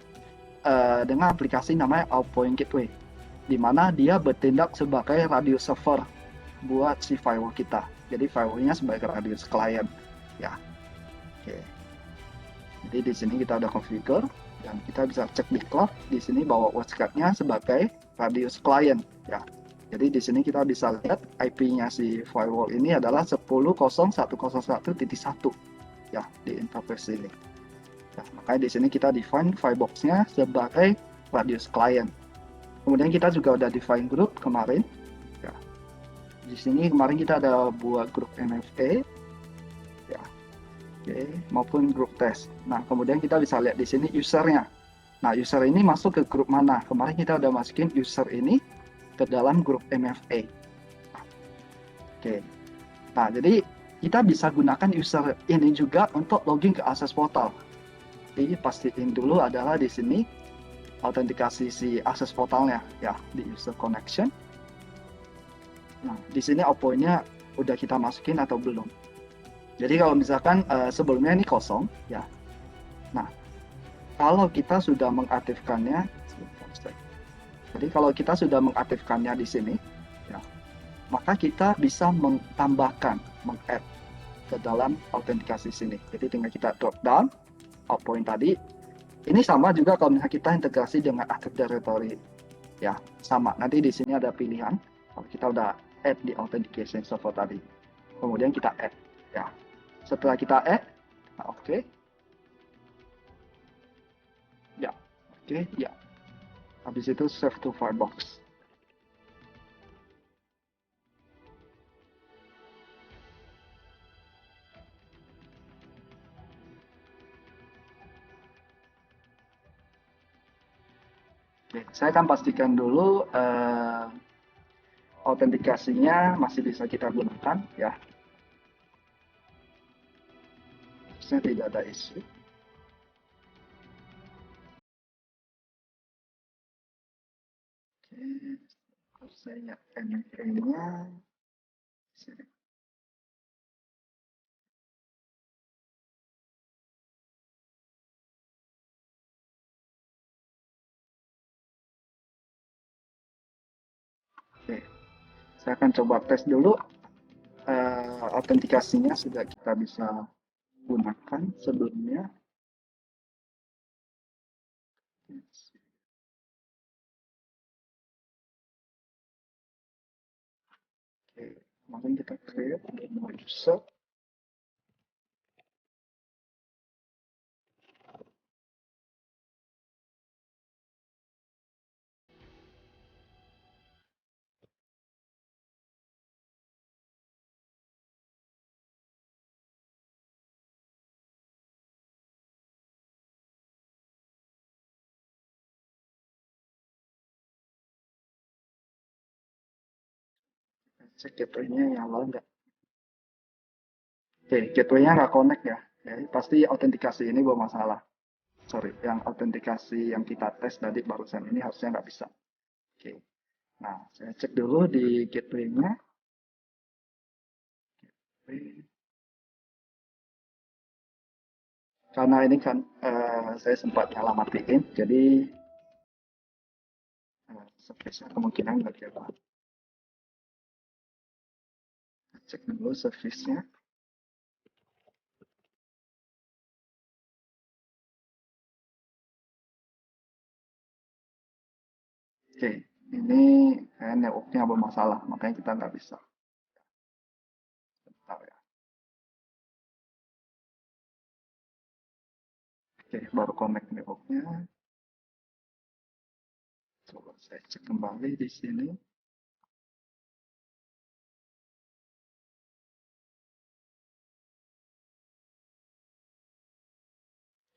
dengan aplikasi namanya Outpoint Gateway, di mana dia bertindak sebagai Radius server buat si firewall kita. Jadi firewallnya sebagai Radius client. Ya, oke. Jadi di sini kita udah configure dan kita bisa cek di cloud di sini bahwa WatchGuard-nya sebagai Radius client. Ya. Jadi di sini kita bisa lihat IP-nya si firewall ini adalah 10.101.1 ya di interface ini. Ya, makanya di sini kita define Firebox-nya sebagai Radius client. Kemudian kita juga udah define group kemarin. Ya. Di sini kemarin kita ada buat grup MFA, ya, maupun grup test. Nah, kemudian kita bisa lihat di sini usernya. Nah, user ini masuk ke grup mana? Kemarin kita udah masukin user ini ke dalam grup MFA. Oke. Nah, jadi kita bisa gunakan user ini juga untuk login ke Access Portal. Jadi pastiin dulu adalah di sini autentikasi si Access Portalnya ya di user connection. Nah, di sini output-nya udah kita masukin atau belum. Jadi kalau misalkan sebelumnya ini kosong ya. Nah, kalau kita sudah mengaktifkannya, jadi kalau kita sudah mengaktifkannya di sini, ya, maka kita bisa menambahkan, meng-add ke dalam autentikasi sini. Jadi tinggal kita drop down, outpoint tadi. Ini sama juga kalau misalnya kita integrasi dengan Active Directory, ya sama. Nanti di sini ada pilihan. Kalau kita udah add di authentication server tadi, kemudian kita add, ya. Setelah kita add, nah, oke, ya, oke, ya. Habis itu save to Firebox. Oke, saya akan pastikan dulu autentikasinya masih bisa kita gunakan, ya. Harusnya tidak ada isu. Oke, saya lihat NFA-nya. Oke, saya akan coba tes dulu autentikasinya sudah kita bisa gunakan sebelumnya. Oke, kemarin kita create demo user. Cek gateway-nya nyala nggak. Oke, gateway-nya nggak connect ya. Jadi pasti autentikasi ini bermasalah. Sorry, yang autentikasi yang kita tes tadi barusan ini harusnya nggak bisa. Oke, nah saya cek dulu di gateway-nya. Karena ini kan saya sempat nyala matiin, jadi service-nya kemungkinan nggak jalan. Cek dulu service-nya. Oke, ini network-nya bermasalah, makanya kita nggak bisa. Bentar ya. Oke, baru connect network-nya. Coba saya cek kembali di sini.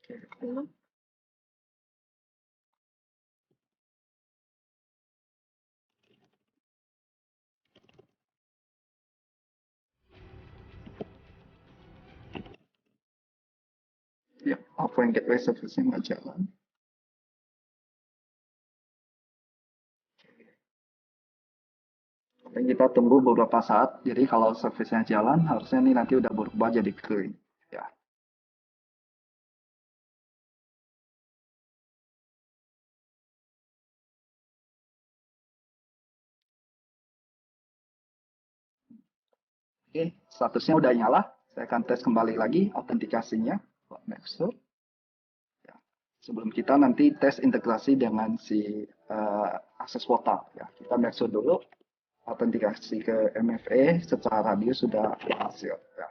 Oke, belum. Ya, offline gateway service-nya nggak jalan. Dan kita tunggu beberapa saat. Jadi kalau service-nya jalan, harusnya ini nanti udah berubah jadi clean. Ya. Oke, statusnya udah nyala. Saya akan tes kembali lagi autentikasinya. Next. Ya. Sebelum kita nanti tes integrasi dengan si akses portal. Ya. Kita make sure dulu autentikasi ke MFA secara radius sudah berhasil. Ya.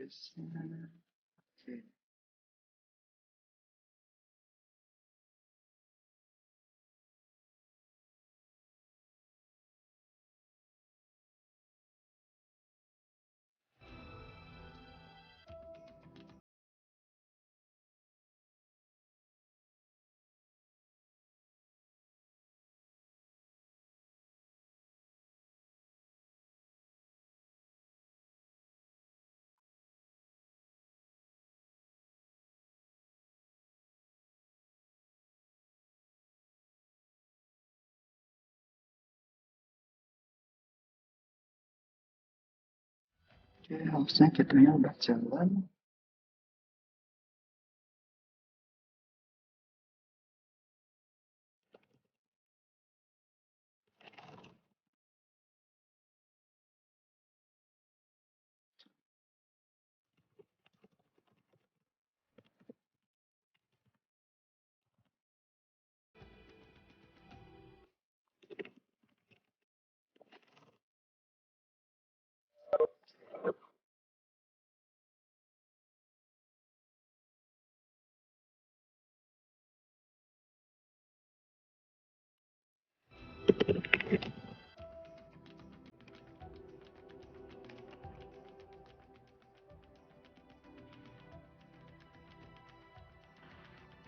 Oke. Oke, harusnya kitanya udah jalan.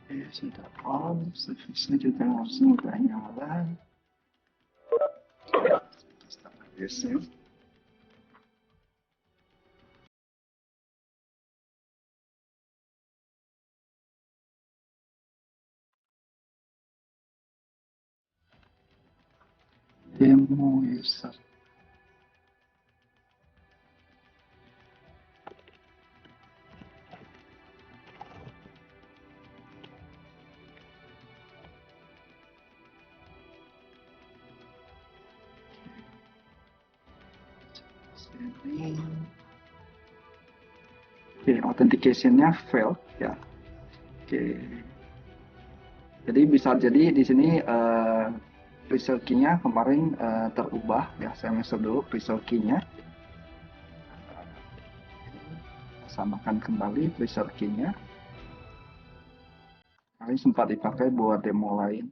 Oke, sudah on, servisnya juga harusnya udah nyala. Kita start lagi sih. Demo user. Sini. Oke, authentication-nya fail ya. Oke. Jadi bisa jadi di sini result key-nya kemarin terubah ya. Saya masuk dulu result key-nya. Samakan kembali result key-nya. Kali sempat dipakai buat demo lain.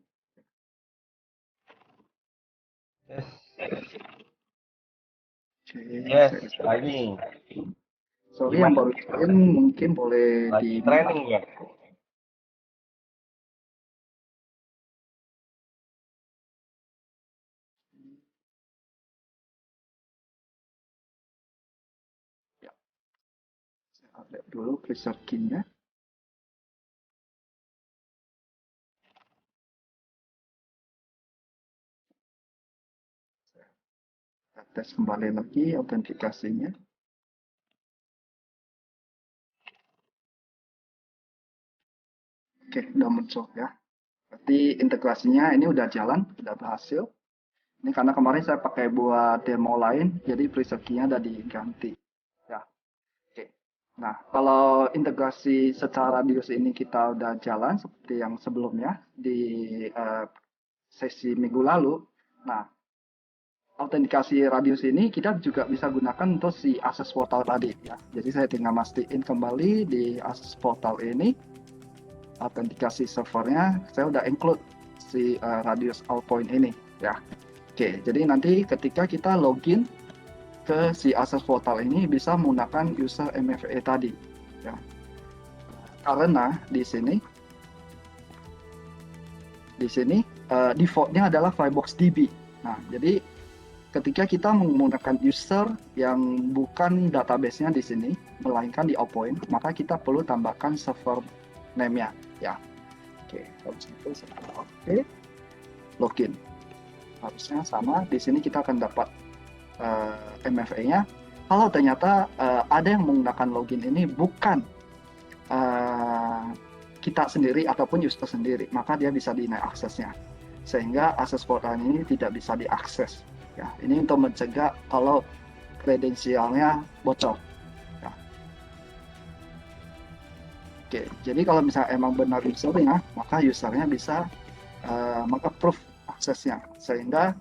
Yes, ini. Sorry yang baru join mungkin boleh di training ya. Ya. Saya update dulu result key-nya. Kita tes kembali lagi autentikasinya. Oke, udah muncul ya. Berarti integrasinya ini udah jalan, udah berhasil. Ini karena kemarin saya pakai buat demo lain, jadi preset key-nya udah diganti. Ya, oke. Nah, kalau integrasi secara radius ini kita udah jalan seperti yang sebelumnya di sesi minggu lalu. Nah, autentikasi radius ini kita juga bisa gunakan untuk si akses portal tadi ya. Jadi saya tinggal mastiin kembali di akses portal ini autentikasi servernya saya udah include si radius all point ini ya. Oke, jadi nanti ketika kita login ke si akses portal ini bisa menggunakan user MFA tadi ya. Karena di sini defaultnya adalah Firebox DB. Nah, jadi ketika kita menggunakan user yang bukan database-nya di sini, melainkan di Allpoint, maka kita perlu tambahkan server name-nya ya. Oke, kalau itu oke. Login. Harusnya sama. Di sini kita akan dapat MFA-nya. Kalau ternyata ada yang menggunakan login ini bukan kita sendiri ataupun user sendiri, maka dia bisa deny aksesnya. Sehingga akses portal ini tidak bisa diakses. Ya, ini untuk mencegah kalau kredensialnya bocor. Ya. Oke, jadi kalau misalnya emang benar usernya, maka usernya bisa meng-approve aksesnya, sehingga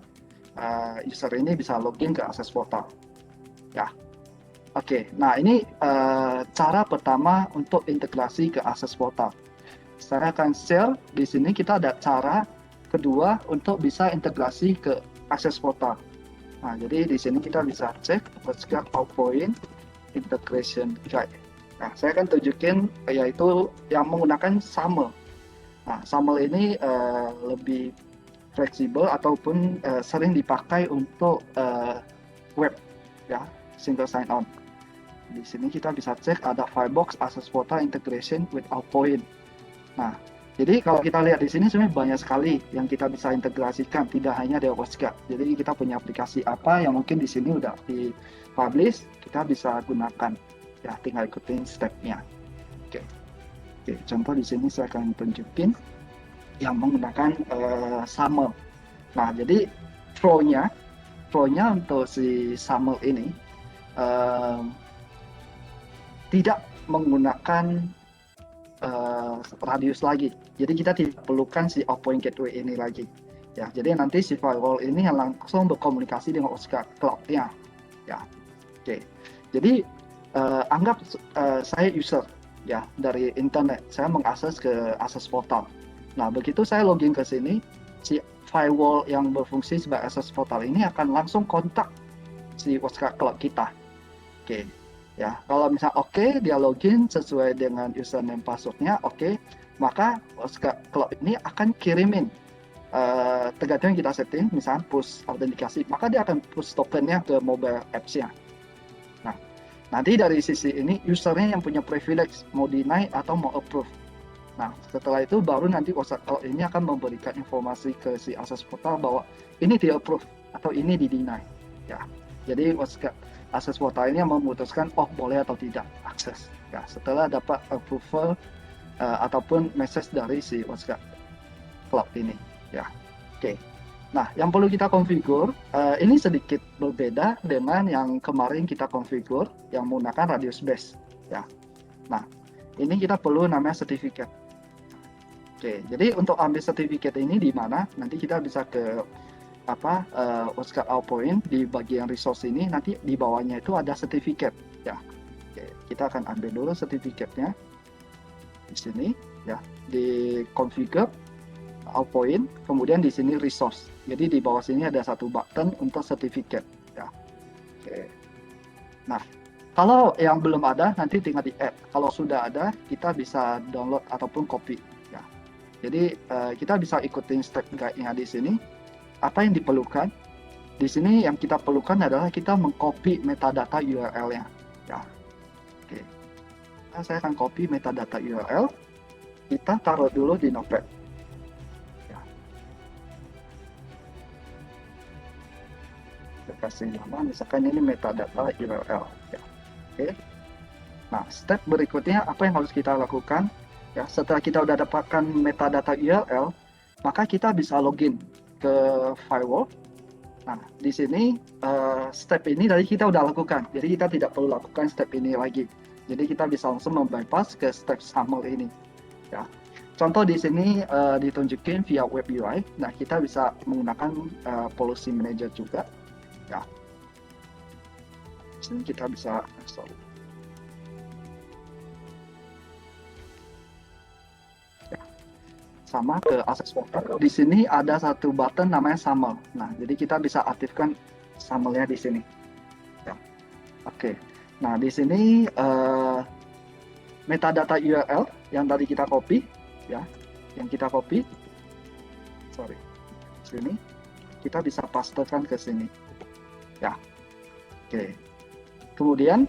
user ini bisa login ke akses portal. Ya, Oke, nah ini cara pertama untuk integrasi ke Access Portal. Saya akan share di sini kita ada cara kedua untuk bisa integrasi ke Access Portal. Nah, jadi di sini kita bisa cek WatchGuard Outpoint Integration Guide. Nah, saya akan tunjukin yaitu yang menggunakan SAML. Nah, SAML ini lebih fleksibel ataupun sering dipakai untuk web, ya, single sign-on. Di sini kita bisa cek ada Firebox Access Portal Integration with Outpoint. Nah, jadi kalau kita lihat di sini sebenarnya banyak sekali yang kita bisa integrasikan, tidak hanya di WatchGuard. Jadi kita punya aplikasi apa yang mungkin di sini udah di-publish, kita bisa gunakan. Ya, tinggal ikutin step-nya. Oke. Oke, contoh di sini saya akan tunjukin yang menggunakan SAML. Nah, jadi flow-nya untuk si SAML ini tidak menggunakan radius lagi. Jadi kita tidak perlukan si Outpoint Gateway ini lagi. Ya, jadi nanti si firewall ini yang langsung berkomunikasi dengan WatchGuard Cloud-nya. Ya, oke. Jadi anggap saya user ya dari internet, saya mengakses ke Access Portal. Nah, begitu saya login ke sini, si firewall yang berfungsi sebagai Access Portal ini akan langsung kontak si WatchGuard Cloud kita. Oke. Ya, kalau misalnya oke, dia login sesuai dengan username passwordnya, oke, maka WatchGuard Cloud ini akan kirimin tergantung yang kita setting, misalnya push autentikasi, maka dia akan push tokennya ke mobile apps-nya. Nah, nanti dari sisi ini usernya yang punya privilege mau deny atau mau approve. Nah, setelah itu baru nanti WatchGuard Cloud ini akan memberikan informasi ke si Access Portal bahwa ini di approve atau ini di deny. Ya, jadi WatchGuard Access Portal ini yang memutuskan boleh atau tidak akses. Ya, setelah dapat approval ataupun message dari si WatchGuard Cloud ini. Ya, oke. Nah, yang perlu kita configure ini sedikit berbeda dengan yang kemarin kita configure yang menggunakan radius base. Ya, nah ini kita perlu namanya sertifikat. Oke, jadi untuk ambil sertifikat ini di mana? Nanti kita bisa ke WatchGuard Outpoint di bagian resource ini, nanti di bawahnya itu ada sertifikat. Ya, oke, kita akan ambil dulu sertifikatnya di sini. Ya, di configure Outpoint, kemudian di sini resource. Jadi di bawah sini ada satu button untuk sertifikat. Ya, oke. Nah, kalau yang belum ada nanti tinggal di add. Kalau sudah ada, kita bisa download ataupun copy. Ya, jadi kita bisa ikutin step guide-nya di sini. Apa yang diperlukan? Di sini yang kita perlukan adalah kita mengcopy metadata URL-nya. Ya, oke. Nah, saya akan copy metadata URL. Kita taruh dulu di Notepad. Kasih nama, misalkan ini metadata URL. Ya. Oke. Nah, step berikutnya apa yang harus kita lakukan? Ya, setelah kita udah dapatkan metadata URL, maka kita bisa login ke firewall. Nah, di sini step ini tadi kita udah lakukan, jadi kita tidak perlu lakukan step ini lagi. Jadi kita bisa langsung membypass ke step SAML ini. Ya. Contoh di sini ditunjukin via web UI. Nah, kita bisa menggunakan policy manager juga. Ya, di sini kita bisa ya, sama ke Access Portal. Di sini ada satu button namanya SAML. Nah, jadi kita bisa aktifkan SAML-nya di sini. Ya, oke. Nah, di sini metadata URL yang tadi kita copy, ya, di sini kita bisa pastekan ke sini. Ya, oke. Kemudian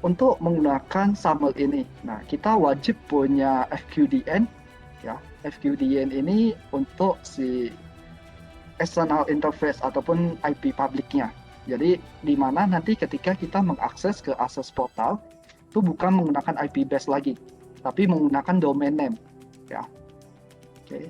untuk menggunakan SAML ini, nah kita wajib punya FQDN. Ya, FQDN ini untuk si external interface ataupun IP publiknya. Jadi di mana nanti ketika kita mengakses ke Access Portal itu bukan menggunakan IP base lagi, tapi menggunakan domain name. Ya, oke.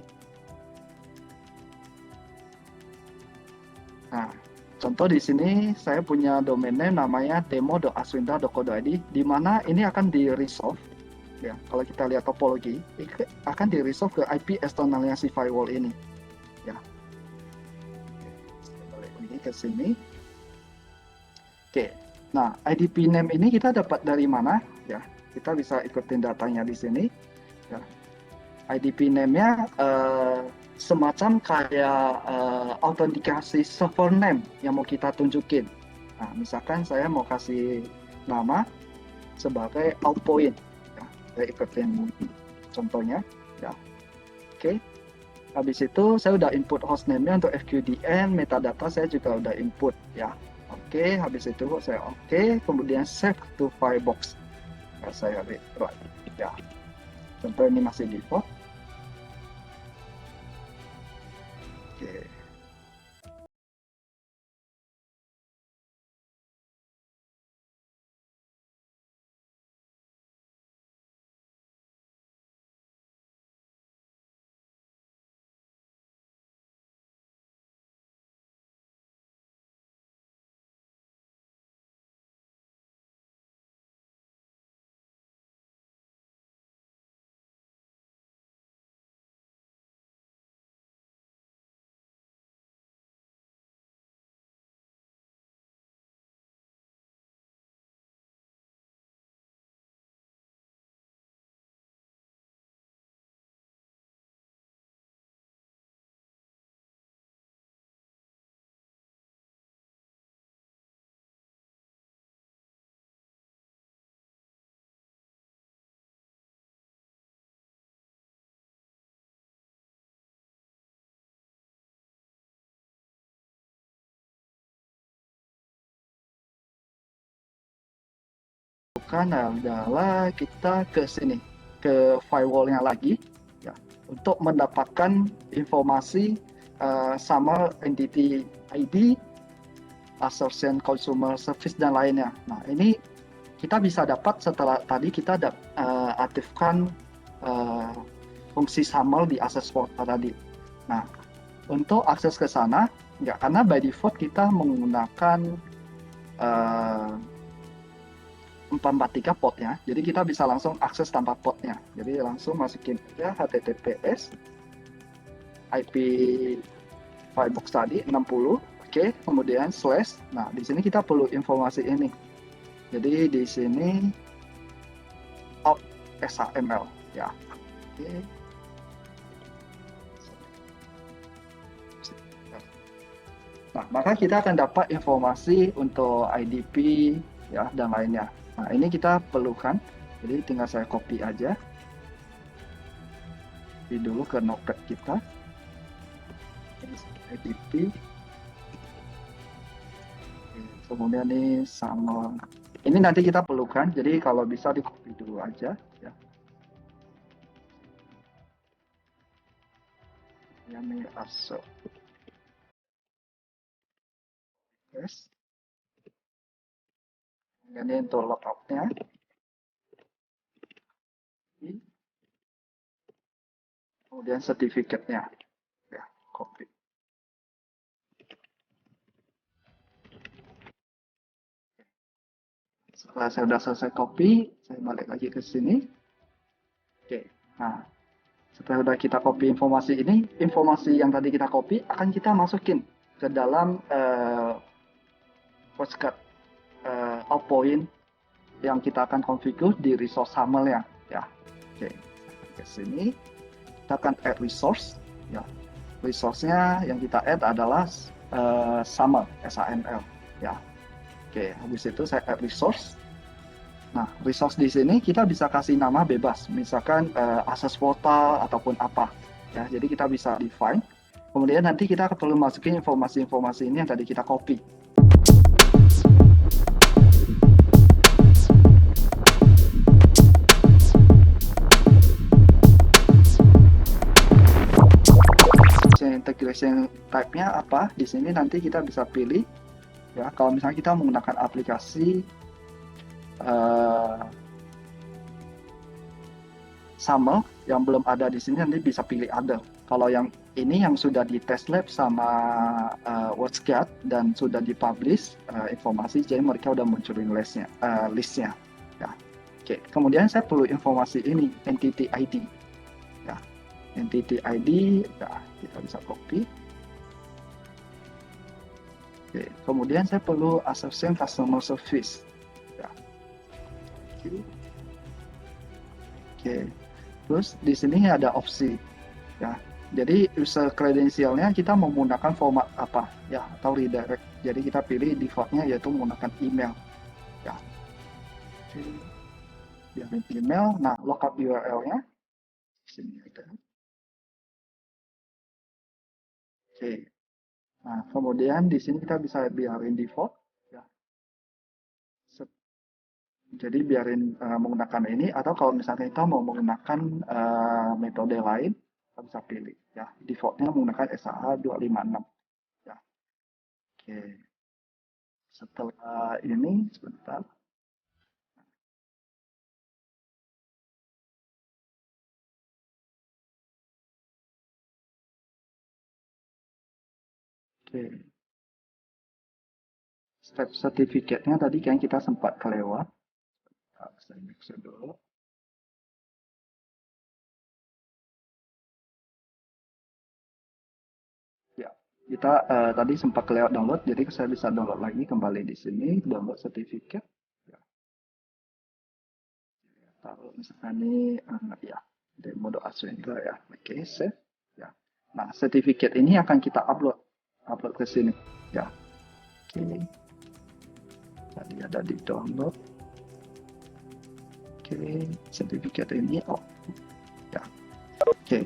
Nah, contoh di sini saya punya domain name namanya demo.aswinda.co.id, di mana ini akan di-resolve. Ya, kalau kita lihat topologi, akan di-resolve ke IP eksternalnya si firewall ini. Ya, balik lagi ke sini. Oke, Nah, IDP name ini kita dapat dari mana? Ya, kita bisa ikutin datanya di sini. Ya. IDP name-nya semacam kayak autentikasi server name yang mau kita tunjukin. Nah, misalkan saya mau kasih nama sebagai outpoint. Ya, saya ikutin contohnya. Ya, oke. Habis itu saya udah input hostname-nya untuk FQDN, metadata saya juga udah input ya. Oke, habis itu saya oke, kemudian save to Firebox. Ya, saya write ya. Contoh ini masih default. Oke. Bukan adalah kita ke sini, ke firewall-nya lagi, ya, untuk mendapatkan informasi sama entity ID, assertion consumer service dan lainnya. Nah, ini kita bisa dapat setelah tadi kita aktifkan fungsi SAML di access portal tadi. Nah, untuk akses ke sana, ya, karena by default kita menggunakan 443 portnya, jadi kita bisa langsung akses tanpa portnya. Jadi langsung masukin aja HTTPS IP Firebox tadi 60, oke, kemudian slash. Nah, di sini kita perlu informasi ini. Jadi di sini out XML ya. Oke. Nah, maka kita akan dapat informasi untuk IDP ya dan lainnya. Nah, ini kita perlukan. Jadi tinggal saya copy aja. Copy dulu ke notepad kita. IDP. Kemudian ini sama. Ini nanti kita perlukan. Jadi kalau bisa di copy dulu aja ya. Ini ASO. Yes. Ini untuk logoutnya. Kemudian sertifikatnya ya, copy. Setelah saya sudah selesai copy, saya balik lagi ke sini. Oke, nah setelah sudah kita copy informasi ini, informasi yang tadi kita copy akan kita masukin ke dalam postcard outpoint yang kita akan configure di resource SAML-nya ya. Oke, ke sini kita akan add resource ya. Resource-nya yang kita add adalah SAML ya. Oke, habis itu saya add resource. Nah, resource di sini kita bisa kasih nama bebas, misalkan access portal ataupun apa. Ya, jadi kita bisa define. Kemudian nanti kita perlu masukin informasi-informasi ini yang tadi kita copy. Integration type-nya apa? Di sini nanti kita bisa pilih. Ya, kalau misalnya kita menggunakan aplikasi SAML yang belum ada di sini, nanti bisa pilih other. Kalau yang ini yang sudah di test lab sama WatchGuard dan sudah dipublish informasi, jadi mereka udah munculin listnya. Ya. Oke, kemudian saya perlu informasi ini, entity ID. Ya, entity ID, ya, kita bisa copy. Oke, kemudian saya perlu assign customer service. Ya. Oke. Terus di sini ada opsi. Ya. Jadi user credentialnya kita mau menggunakan format apa ya atau redirect. Jadi kita pilih defaultnya yaitu menggunakan email. Ya. Oke. Biarin email. Nah, lookup URL-nya di sini ada. Oke. Nah, kemudian di sini kita bisa biarin default. Ya. Jadi biarin menggunakan ini atau kalau misalnya kita mau menggunakan metode lain, kita bisa pilih ya. Defaultnya menggunakan SAA 256. Ya. Oke. Setelah ini sebentar. Oke. Step sertifikatnya tadi kan kita sempat kelewat. Saya mix dulu. Ya, kita tadi sempat kelewat download, jadi saya bisa download lagi kembali di sini, download sertifikat. Ya. Taruh misalkan ini, ya, demo.aswendra ya. Oke, save. Ya. Nah, sertifikat ini akan kita upload ke sini. Ya. Oke. Tadi ada di download. Oke, sertifikat ini ya. Oke.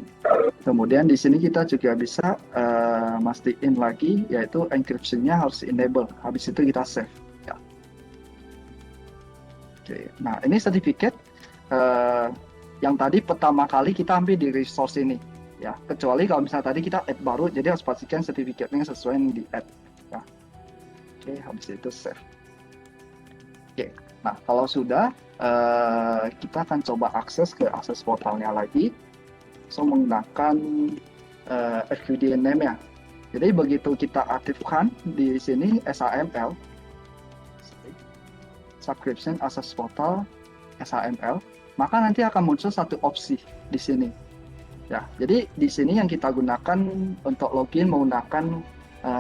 Kemudian di sini kita juga bisa mastiin lagi yaitu encryption-nya harus enable. Habis itu kita save. Ya. Oke. Nah, ini sertifikat yang tadi pertama kali kita ambil di resource ini. Ya, kecuali kalau misalnya tadi kita add baru, jadi harus pastikan sertifikatnya sesuai yang di add. Ya. Oke, habis itu save. Oke. Nah, kalau sudah, kita akan coba akses ke akses portalnya lagi. So, menggunakan FQDN name ya. Jadi begitu kita aktifkan di sini SAML, subscription access portal SAML, maka nanti akan muncul satu opsi di sini. Ya, jadi di sini yang kita gunakan untuk login menggunakan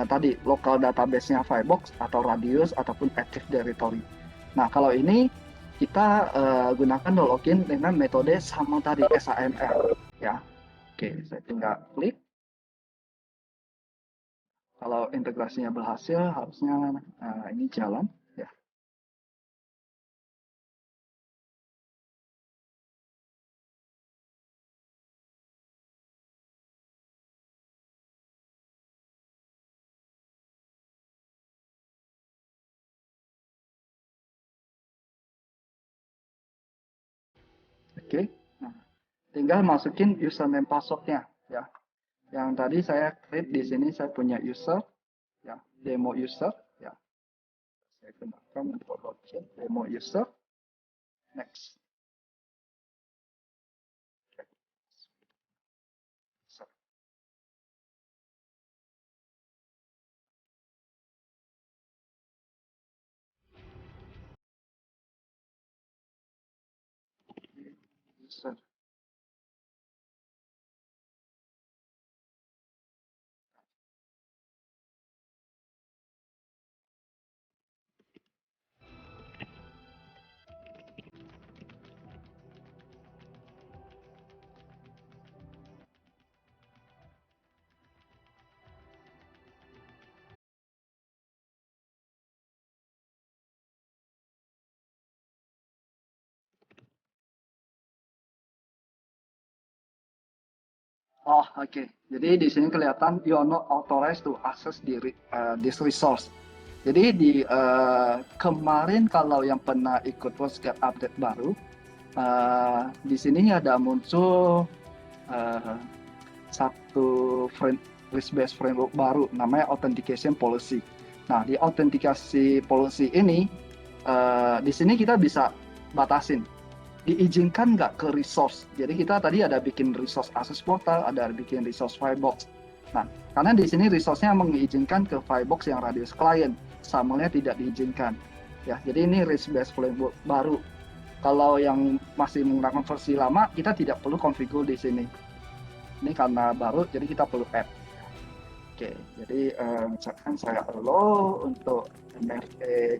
tadi local database-nya Firebox atau Radius ataupun Active Directory. Nah, kalau ini kita gunakan login dengan metode sama tadi SAML ya. Oke, saya tinggal klik. Kalau integrasinya berhasil, harusnya ini jalan ya. Oke, nah, tinggal masukin username passwordnya ya. Yang tadi saya create di sini saya punya user ya, demo user ya. Saya gunakan untuk login demo user. Next. User. Oh, oke. Jadi di sini kelihatan you are not authorized to access this resource. Jadi di kemarin kalau yang pernah ikut postgres update baru, di sini ada muncul satu risk-based framework baru namanya authentication policy. Nah, di authentication policy ini di sini kita bisa batasin diizinkan nggak ke resource. Jadi kita tadi ada bikin resource access portal, ada bikin resource Firebox. Nah, karena di sini resource-nya mengizinkan ke Firebox yang radius client, SAML-nya tidak diizinkan. Ya, jadi ini risk-based framework baru. Kalau yang masih menggunakan versi lama, kita tidak perlu configure di sini. Ini karena baru, jadi kita perlu add. Oke, jadi misalkan saya allow untuk MFA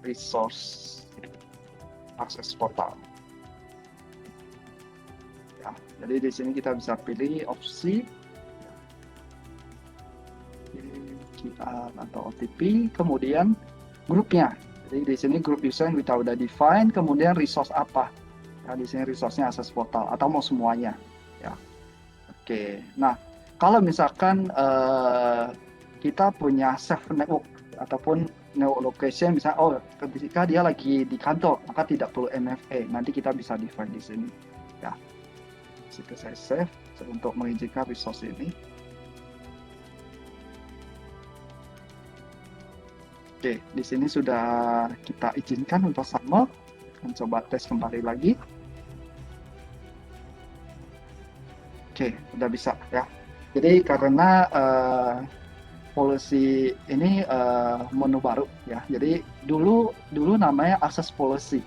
resource access portal. Ya, jadi di sini kita bisa pilih opsi QR atau OTP, kemudian grupnya. Jadi di sini grup user yang kita udah define, kemudian resource apa. Ya, di sini resource-nya access portal atau mau semuanya. Ya. Oke. Nah, kalau misalkan kita punya save network ataupun network location, misalnya oh ketika dia lagi di kantor maka tidak perlu MFA, nanti kita bisa define di sini. Ya. Situ saya save untuk mengizinkan resource ini. Oke, di sini sudah kita izinkan untuk SAML. Dan coba tes kembali lagi. Oke, udah bisa ya. Jadi karena policy ini menu baru ya. Jadi dulu namanya access policy.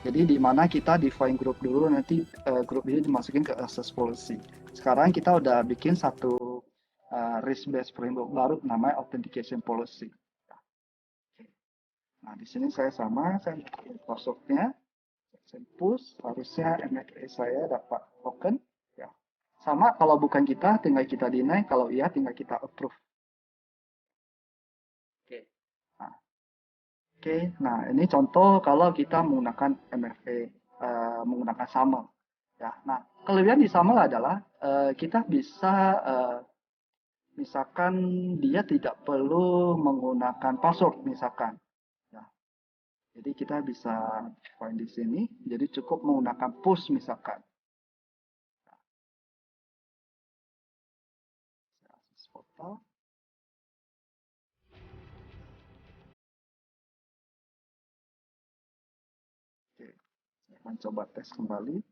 Jadi di mana kita define grup dulu, nanti grup ini dimasukin ke access policy. Sekarang kita udah bikin satu risk based framework baru namanya authentication policy. Nah, di sini saya passwordnya, saya push, harusnya MFA saya dapat token. Ya. Sama kalau bukan kita, tinggal kita deny, kalau iya tinggal kita approve. Oke. Nah, nah ini contoh kalau kita menggunakan MFA, menggunakan SAML. Ya. Nah, kelebihan di SAML adalah kita bisa misalkan dia tidak perlu menggunakan password misalkan. Jadi kita bisa find di sini. Jadi cukup menggunakan push misalkan. Portal. Oke, saya akan coba tes kembali.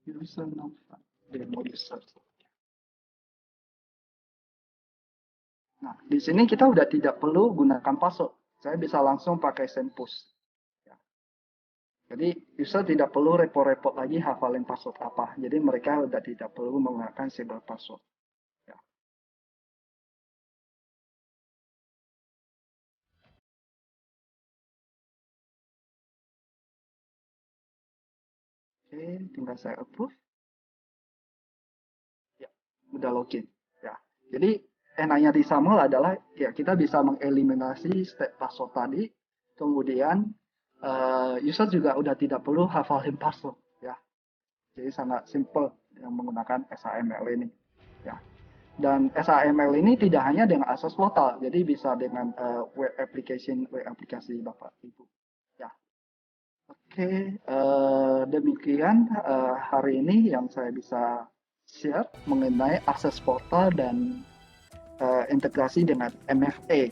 User demo user. Nah, di sini kita udah tidak perlu gunakan password. Saya bisa langsung pakai send push. Ya. Jadi user tidak perlu repot-repot lagi hafalin password apa. Jadi mereka udah tidak perlu menggunakan single password. Ya. Oke, tinggal saya approve. Ya, udah login. Ya. Jadi enaknya di SAML adalah ya kita bisa mengeliminasi step password tadi, kemudian user juga udah tidak perlu hafalin password ya. Jadi sangat simple yang menggunakan SAML ini ya. Dan SAML ini tidak hanya dengan access portal, jadi bisa dengan web aplikasi Bapak Ibu ya. Oke, demikian hari ini yang saya bisa share mengenai akses portal dan integrasi dengan MFA.